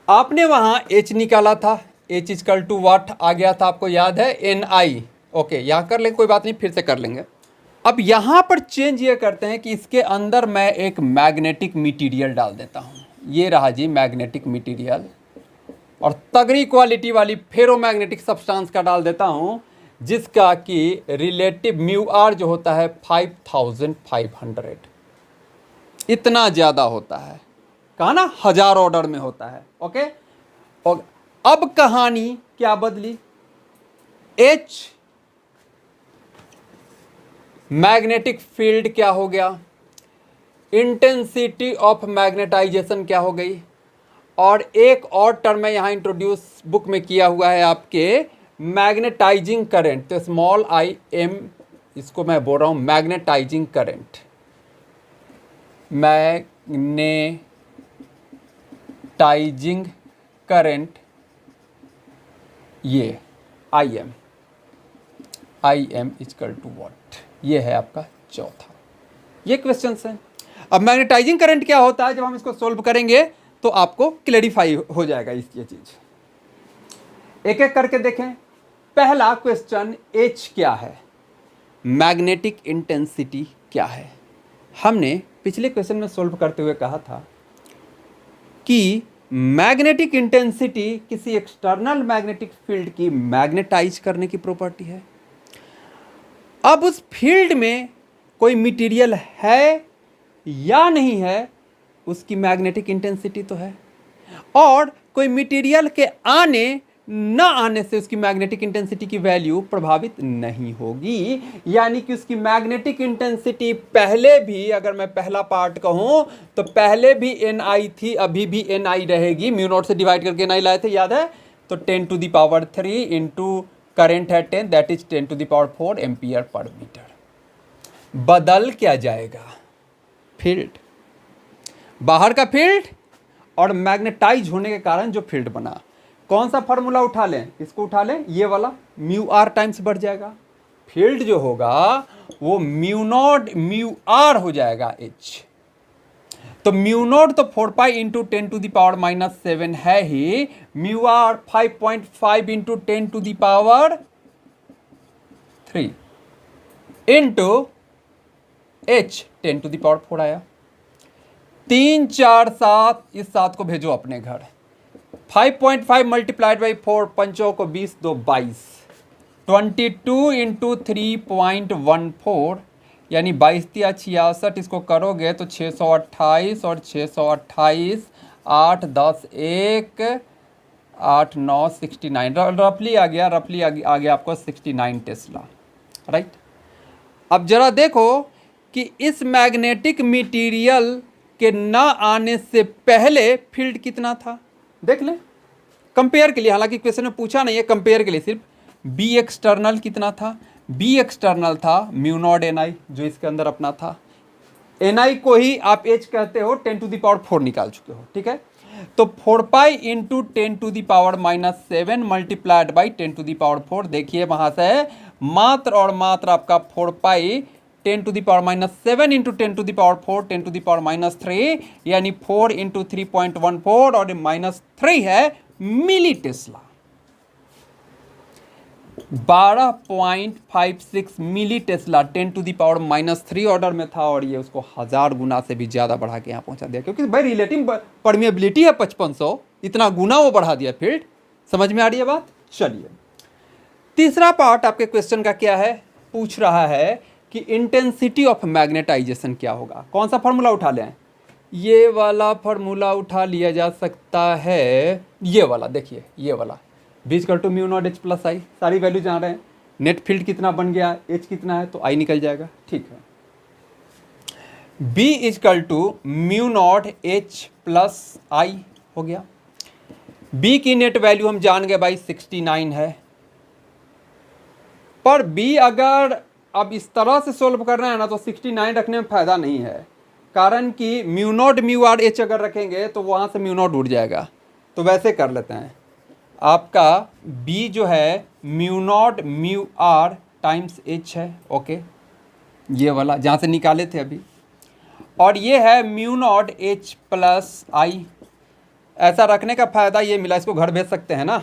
आपने वहां एच निकाला था, एच इजकल टू वाट आ गया था, आपको याद है, NI, ओके। यहाँ कर लेंगे, कोई बात नहीं, फिर से कर लेंगे। अब यहाँ पर चेंज ये करते हैं कि इसके अंदर मैं एक मैग्नेटिक मटेरियल डाल देता हूँ। ये रहा जी मैग्नेटिक मटेरियल, और तगड़ी क्वालिटी वाली फेरोमैग्नेटिक सब्सटेंस का डाल देता हूँ, जिसका कि रिलेटिव म्यू आर जो होता है 5500, इतना ज़्यादा होता है, कहा ना 1000 ऑर्डर में होता है, ओके। और अब कहानी क्या बदली, एच मैग्नेटिक फील्ड क्या हो गया, इंटेंसिटी ऑफ मैग्नेटाइजेशन क्या हो गई, और एक और टर्म है यहाँ इंट्रोड्यूस बुक में किया हुआ है आपके, मैग्नेटाइजिंग करंट। तो स्मॉल आई एम, इसको मैं बोल रहा हूँ मैग्नेटाइजिंग करंट, मैग्नेटाइजिंग करंट, ये I M equal to what, ये है आपका चौथा। ये क्वेश्चन है। अब मैग्नेटाइजिंग करंट क्या होता है, जब हम इसको सोल्व करेंगे तो आपको क्लैरिफाई हो जाएगा ये चीज। एक एक करके देखें। पहला क्वेश्चन, एच क्या है, मैग्नेटिक इंटेंसिटी क्या है। हमने पिछले क्वेश्चन में सोल्व करते हुए कहा था कि मैग्नेटिक इंटेंसिटी किसी एक्सटर्नल मैग्नेटिक फील्ड की मैग्नेटाइज करने की प्रॉपर्टी है। अब उस फील्ड में कोई मटेरियल है या नहीं है, उसकी मैग्नेटिक इंटेंसिटी तो है, और कोई मटेरियल के आने न आने से उसकी मैग्नेटिक इंटेंसिटी की वैल्यू प्रभावित नहीं होगी। यानी कि उसकी मैग्नेटिक इंटेंसिटी पहले भी, अगर मैं पहला पार्ट कहूं तो पहले भी NI थी, अभी भी NI रहेगी। म्यू नॉट से डिवाइड करके NI लाए थे, याद है। तो 10⁻³ इंटू करेंट है 10, that is 10⁻⁴ ampere per metre. बदल क्या जाएगा, फील्ड, बाहर का फील्ड और मैग्नेटाइज होने के कारण जो फील्ड बना। कौन सा फार्मूला उठा लें, इसको उठा लें, ये वाला, म्यू आर टाइम्स बढ़ जाएगा। फील्ड जो होगा वो म्यू नॉट म्यू आर हो जाएगा एच। तो म्यू नॉट तो 4π इंटू 10⁻⁻7 है ही, mu r 5.5 into 10⁻³ into h 10⁻⁴ आया। 3 4 7, इस 7 को भेजो अपने घर। 5.5 मल्टीप्लाइड बाई 4, पंचों को 20, 2 22, 22 इंटू 3.14 यानी 22×66, इसको करोगे तो 628 और 628, 8 10 1 8 9 69, रफली आ गया, रफली आ गया आपको 69 टेस्ला, राइट। अब जरा देखो कि इस मैग्नेटिक मटेरियल के ना आने से पहले फील्ड कितना था, देख लें कंपेयर के लिए। हालांकि क्वेश्चन में पूछा नहीं है, कंपेयर के लिए सिर्फ बी एक्सटर्नल कितना था, बी एक्सटर्नल था म्यू नॉट एन आई, जो इसके अंदर अपना था। एन आई को ही आप एच कहते हो, 10⁴ निकाल चुके हो, ठीक है। तो 4 पाई इंटू 10⁻⁻7 मल्टीप्लाइड बाई 10⁴। देखिए वहां से मात्र और मात्र आपका 4 पाई 10⁻⁻7 इंटू 10⁴ 10⁻³ यानी 4 इंटू 3.14 और -3 है मिली टेस्ला। 12.56 मिली टेस्ला 10⁻³ ऑर्डर में था, और ये उसको 1000 गुना से भी ज़्यादा बढ़ा के यहाँ पहुँचा दिया, क्योंकि भाई रिलेटिव परमिएबिलिटी है 5500, इतना गुना वो बढ़ा दिया फील्ड। समझ में आ रही है बात। चलिए तीसरा पार्ट आपके क्वेश्चन का क्या है, पूछ रहा है कि इंटेंसिटी ऑफ मैग्नेटाइजेशन क्या होगा। कौन सा फॉर्मूला उठा लें, ये वाला फॉर्मूला उठा लिया जा सकता है, ये वाला देखिए, ये वाला V = mu naught H + I। सारी वैल्यू जान रहे हैं, नेट फील्ड कितना बन गया, H कितना है, तो I निकल जाएगा, ठीक है। B = mu naught H + I हो गया। B की नेट वैल्यू हम जान गए भाई 69 है, पर B अगर अब इस तरह से सोल्व करना है ना तो 69 रखने में फ़ायदा नहीं है, कारण कि mu not mu are H अगर रखेंगे तो वहाँ से म्यू नॉट उड़ जाएगा। तो वैसे कर लेते हैं, आपका B जो है mu not mu are times H है, ओके, ये वाला जहाँ से निकाले थे अभी, और ये है म्यू नॉट H + I। ऐसा रखने का फ़ायदा ये मिला, इसको घर भेज सकते हैं ना,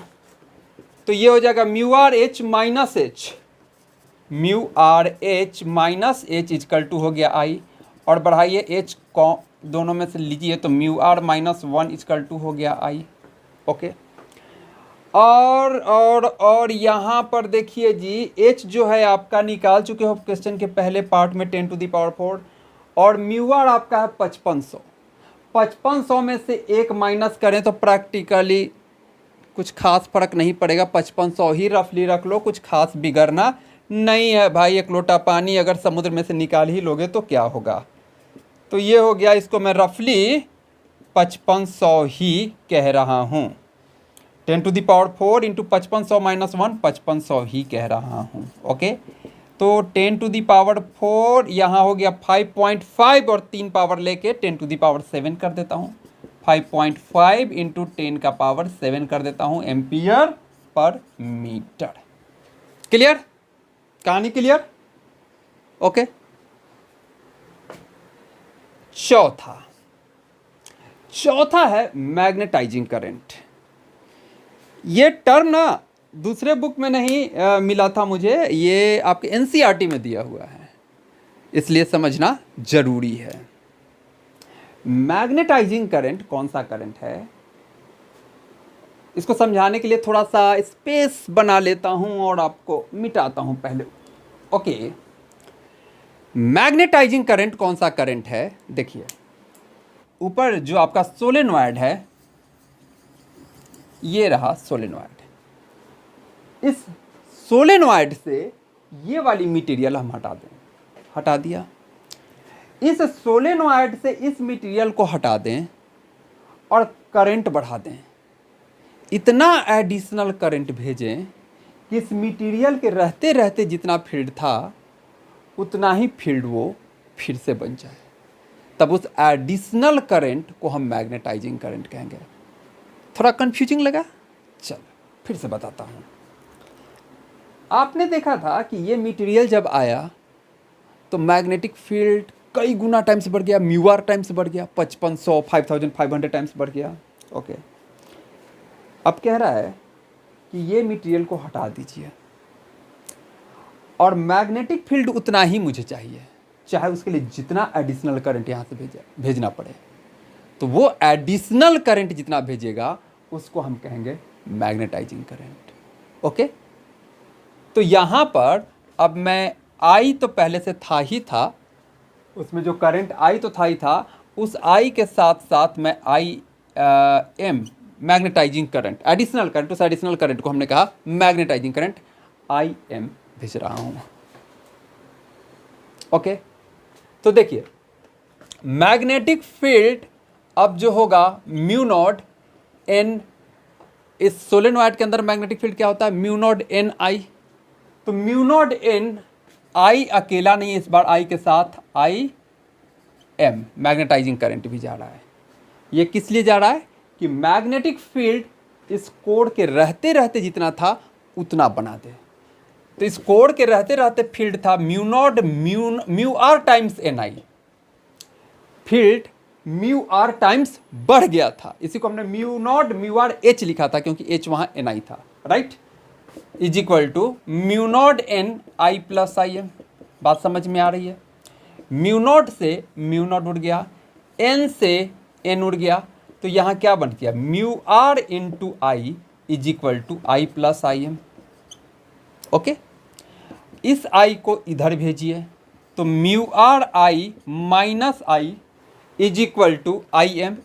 तो ये हो जाएगा mu are H minus H, mu are H minus H = हो गया I, और बढ़ाइए H को दोनों में से लीजिए तो म्यू आर -1 = हो गया I, ओके। और यहाँ पर देखिए जी H जो है आपका निकाल चुके हो क्वेश्चन के पहले पार्ट में 10⁴, और म्यू आर आपका है 5500। 5500 में से एक माइनस करें तो प्रैक्टिकली कुछ खास फर्क नहीं पड़ेगा, 5500 ही रफली रख लो, कुछ खास बिगड़ना नहीं है भाई। एक लोटा पानी अगर समुद्र में से निकाल ही लोगे तो क्या होगा। तो ये हो गया, इसको मैं रफली 5500 ही कह रहा हूँ, 10⁴ इंटू 5500 - 1 5500 ही कह रहा हूँ, ओके। तो 10⁴ यहाँ हो गया 5.5 और 3 पावर लेके 10⁻7 कर देता हूँ, 5.5 इंटू 10⁻7 कर देता हूँ एम्पियर पर मीटर। क्लियर, कहानी क्लियर, ओके। चौथा है मैग्नेटाइजिंग करंट। ये टर्म ना दूसरे बुक में नहीं मिला था मुझे, ये आपके एनसीईआरटी में दिया हुआ है, इसलिए समझना जरूरी है। मैग्नेटाइजिंग करंट कौन सा करंट है, इसको समझाने के लिए थोड़ा सा स्पेस बना लेता हूं और आपको मिटाता हूं पहले, ओके। मैग्नेटाइजिंग करंट कौन सा करंट है, देखिए ऊपर जो आपका सोलेनॉइड है, ये रहा सोलेनॉइड, इस सोलेनॉइड से ये वाली मटेरियल हम हटा दिया, इस सोलेनॉइड से इस मटेरियल को हटा दें और करंट बढ़ा दें, इतना एडिशनल करंट भेजें कि इस मटेरियल के रहते रहते जितना फील्ड था उतना ही फील्ड वो फिर से बन जाए, तब उस एडिशनल करंट को हम मैग्नेटाइजिंग करंट कहेंगे। थोड़ा कंफ्यूजिंग लगा, चलो फिर से बताता हूँ। आपने देखा था कि ये मटेरियल जब आया तो मैग्नेटिक फील्ड कई गुना टाइम्स बढ़ गया, म्यू आर टाइम्स बढ़ गया, 5500 5500 टाइम्स बढ़ गया, ओके। अब कह रहा है कि ये मटेरियल को हटा दीजिए और मैग्नेटिक फील्ड उतना ही मुझे चाहिए, चाहे उसके लिए जितना एडिशनल करंट यहाँ से भेजना पड़े, तो वो एडिशनल करंट जितना भेजेगा उसको हम कहेंगे मैग्नेटाइजिंग करंट, ओके। तो यहाँ पर अब मैं आई तो पहले से था ही था, उसमें जो करंट आई तो था ही था, उस आई के साथ साथ मैं I M magnetising current, additional current, उस एडिशनल करंट को हमने कहा मैग्नेटाइजिंग करंट, आई एम भेज रहा हूँ, ओके। तो देखिए मैग्नेटिक फील्ड अब जो होगा म्यू नॉट एन इस सोलेनोइड के अंदर मैग्नेटिक फील्ड क्या होता है, म्यू नॉट एन आई। तो म्यू नॉट एन आई अकेला नहीं, इस बार आई के साथ आई एम, मैग्नेटाइजिंग करंट भी जा रहा है। ये किस लिए जा रहा है कि मैग्नेटिक फील्ड इस कोण के रहते रहते जितना था उतना बना दे। तो इस कोण के रहते रहते फील्ड था mu not mu are times N I, field mu are times बढ़ गया था। इसी को हमने mu not mu are H लिखा था क्योंकि एच वहां एन आई था, right, is equal to mu nought N I plus I M. बात समझ में आ रही है। म्यू नॉट से म्यू नॉट उड़ गया, एन से एन उड़ गया, तो यहाँ क्या बन गया, mu are into I is equal to I plus I M. Okay, इस आई को इधर भेजिए तो mu R I minus I is equal to I M.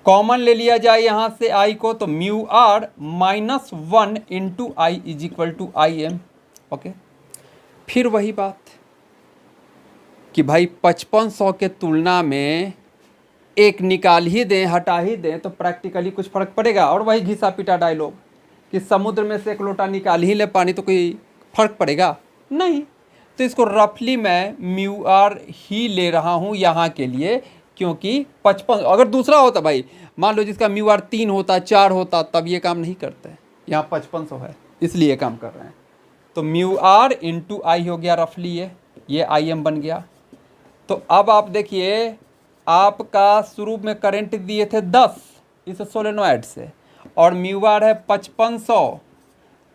Common ले लिया जाए यहां से आई को, तो mu R minus 1 into I is equal to I M. Okay, फिर वही बात कि भाई 5500 के तुलना में एक निकाल ही दें, हटा ही दें तो प्रैक्टिकली कुछ फर्क पड़ेगा। और वही घिसा पिटा डायलॉग कि समुद्र में से एक लोटा निकाल ही ले पानी तो कोई फर्क पड़ेगा नहीं। तो इसको रफली मैं म्यू आर ही ले रहा हूँ यहाँ के लिए, क्योंकि 55, अगर दूसरा होता भाई, मान लो जिसका म्यू आर 3 होता 4 होता तब ये काम नहीं करता है। यहाँ 5500 है इसलिए ये काम कर रहे हैं। तो म्यू आर इंटू आई हो गया रफली, ये आई एम बन गया। तो अब आप देखिए, आपका शुरू में करंट दिए थे 10 इस सोलेनोइड से, और म्यू आर है 5500,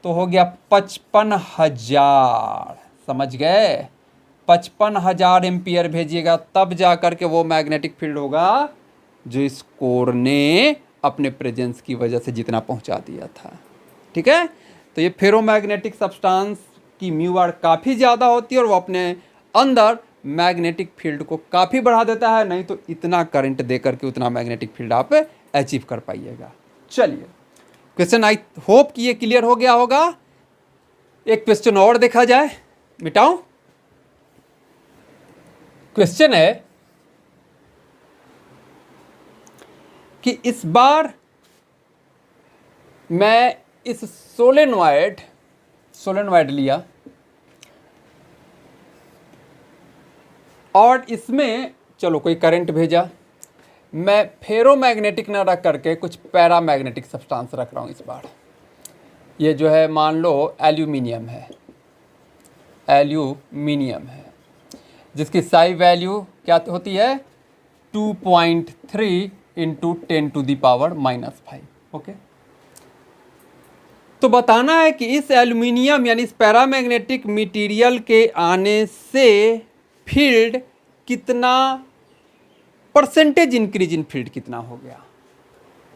तो हो गया 55,000। समझ गए, 55,000 एम्पियर भेजिएगा तब जा कर के वो मैग्नेटिक फील्ड होगा जो इस कोर ने अपने प्रेजेंस की वजह से जितना पहुंचा दिया था। ठीक है, तो ये फेरोमैग्नेटिक सब्सटेंस की म्यू आर काफ़ी ज़्यादा होती है और वो अपने अंदर मैग्नेटिक फील्ड को काफ़ी बढ़ा देता है। नहीं तो इतना करंट दे करके उतना मैग्नेटिक फील्ड आप अचीव कर पाइएगा। चलिए, क्वेश्चन आई होप कि ये क्लियर हो गया होगा। एक क्वेश्चन और देखा जाए, मिटाऊं। क्वेश्चन है कि इस बार मैं इस सोलेनोइड लिया और इसमें चलो कोई करंट भेजा। मैं फेरोमैग्नेटिक ना रख करके कुछ पैरामैग्नेटिक सब्सटेंस रख रहा हूँ इस बार। ये जो है मान लो एल्यूमिनियम है, जिसकी साई वैल्यू क्या होती है 2.3 इंटू 10⁻⁻⁵। ओके, तो बताना है कि इस एल्यूमिनियम यानी इस पैरामैग्नेटिक मटेरियल के आने से फील्ड कितना, परसेंटेज इंक्रीज इन फील्ड कितना हो गया,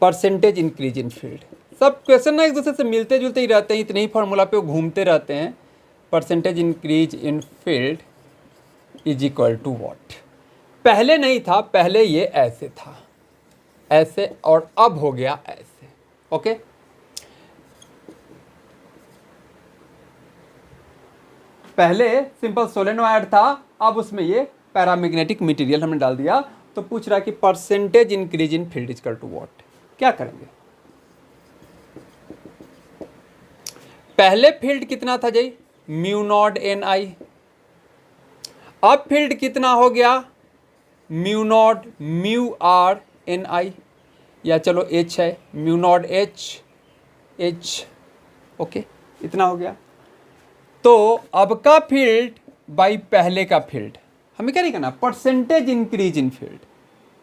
परसेंटेज इंक्रीज इन फील्ड। सब क्वेश्चन ना एक दूसरे से मिलते जुलते ही रहते हैं, इतने ही फार्मूला पे वो घूमते रहते हैं। Percentage increase in field is equal to what. पहले नहीं था, पहले ये ऐसे था, ऐसे, और अब हो गया ऐसे। ओके, पहले सिंपल सोलेनोइड था, अब उसमें ये पैरामैग्नेटिक मटेरियल हमने डाल दिया। तो पूछ रहा है कि percentage increase in field is equal to what. क्या करेंगे, पहले फील्ड कितना था जी, म्यू नॉट एन आई। अब फील्ड कितना हो गया, mu not mu r n i, या चलो एच है, म्यू नॉट एच। ओके, इतना हो गया। तो अब का फील्ड बाई पहले का फील्ड, हमें क्या नहीं करना, परसेंटेज इंक्रीज इन फील्ड।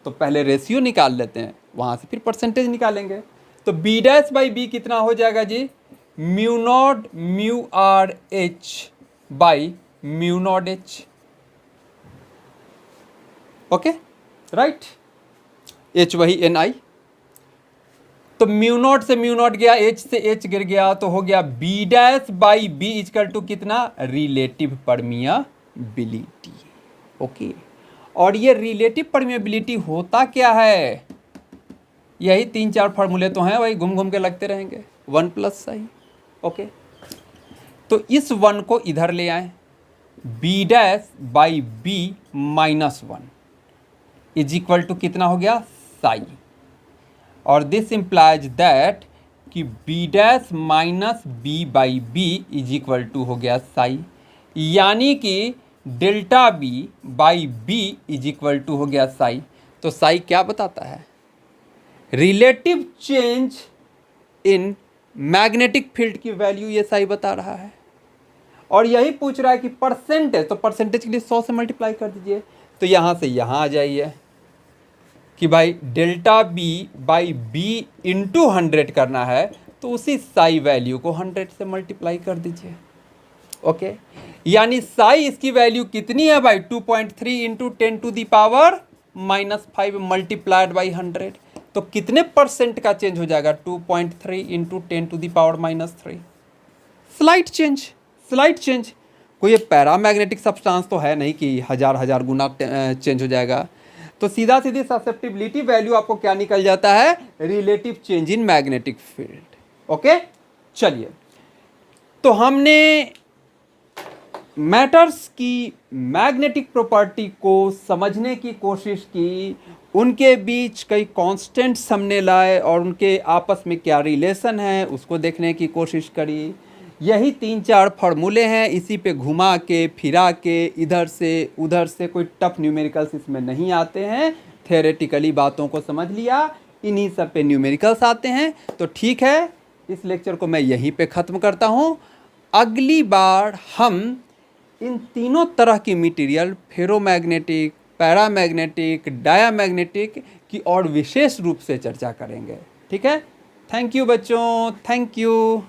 तो पहले रेशियो निकाल लेते हैं, वहाँ से फिर परसेंटेज निकालेंगे। तो बी डैश बाई बी कितना हो जाएगा जी, mu not mu are h by mu not h. Okay, right, h वही एन आई। तो म्यू नॉट से म्यू नॉट गया, एच से एच गिर गया, तो हो गया b dash by b equal to कितना, रिलेटिव परमियाबिलिटी। ओके, और ये रिलेटिव परमियाबिलिटी होता क्या है, यही 3-4 फार्मूले तो हैं, वही घूम घूम के लगते रहेंगे, 1 प्लस सही। ओके, तो इस 1 को इधर ले आए, B dash by B minus 1 is equal to कितना हो गया, साई। और दिस इम्प्लाइज दैट कि B dash minus B by B is equal to हो गया साई, यानी कि delta B by B is equal to हो गया साई। तो साई क्या बताता है? Relative change in magnetic field की वैल्यू ये साई बता रहा है। और यही पूछ रहा है कि परसेंटेज, तो परसेंटेज के लिए 100 से मल्टीप्लाई कर दीजिए, तो यहाँ से यहाँ आ जाइए कि भाई delta B by B into 100 करना है, तो उसी साई वैल्यू को 100 से मल्टीप्लाई कर दीजिए। ओके, यानी साई इसकी वैल्यू कितनी है भाई? 2.3 into 10 to the power -5 multiplied by 100। तो कितने परसेंट का चेंज हो जाएगा? 2.3 into 10 to the power -3। Slight change, slight change. कोई पैरामैग्नेटिक सब्सटेंस तो है नहीं कि हजार गुना चेंज हो जाएगा। तो सीधा सीधी ससेप्टिबिलिटी वैल्यू आपको क्या निकल जाता है? Relative change in magnetic field. Okay, चलिए, तो हमने मैटर्स की मैग्नेटिक प्रॉपर्टी को समझने की कोशिश की, उनके बीच कई कांस्टेंट्स हमने लाए और उनके आपस में क्या रिलेशन है उसको देखने की कोशिश करी। यही 3-4 फार्मूले हैं, इसी पे घुमा के फिरा के इधर से उधर से, कोई टफ न्यूमेरिकल्स इसमें नहीं आते हैं। थ्योरेटिकली बातों को समझ लिया, इन्हीं सब पे न्यूमेरिकल्स आते हैं। तो ठीक है, इस लेक्चर को मैं यहीं पे ख़त्म करता हूँ। अगली बार हम इन तीनों तरह की मटेरियल, फेरोमैग्नेटिक, पैरामैग्नेटिक, डायामैग्नेटिक की और विशेष रूप से चर्चा करेंगे। ठीक है, थैंक यू बच्चों, थैंक यू।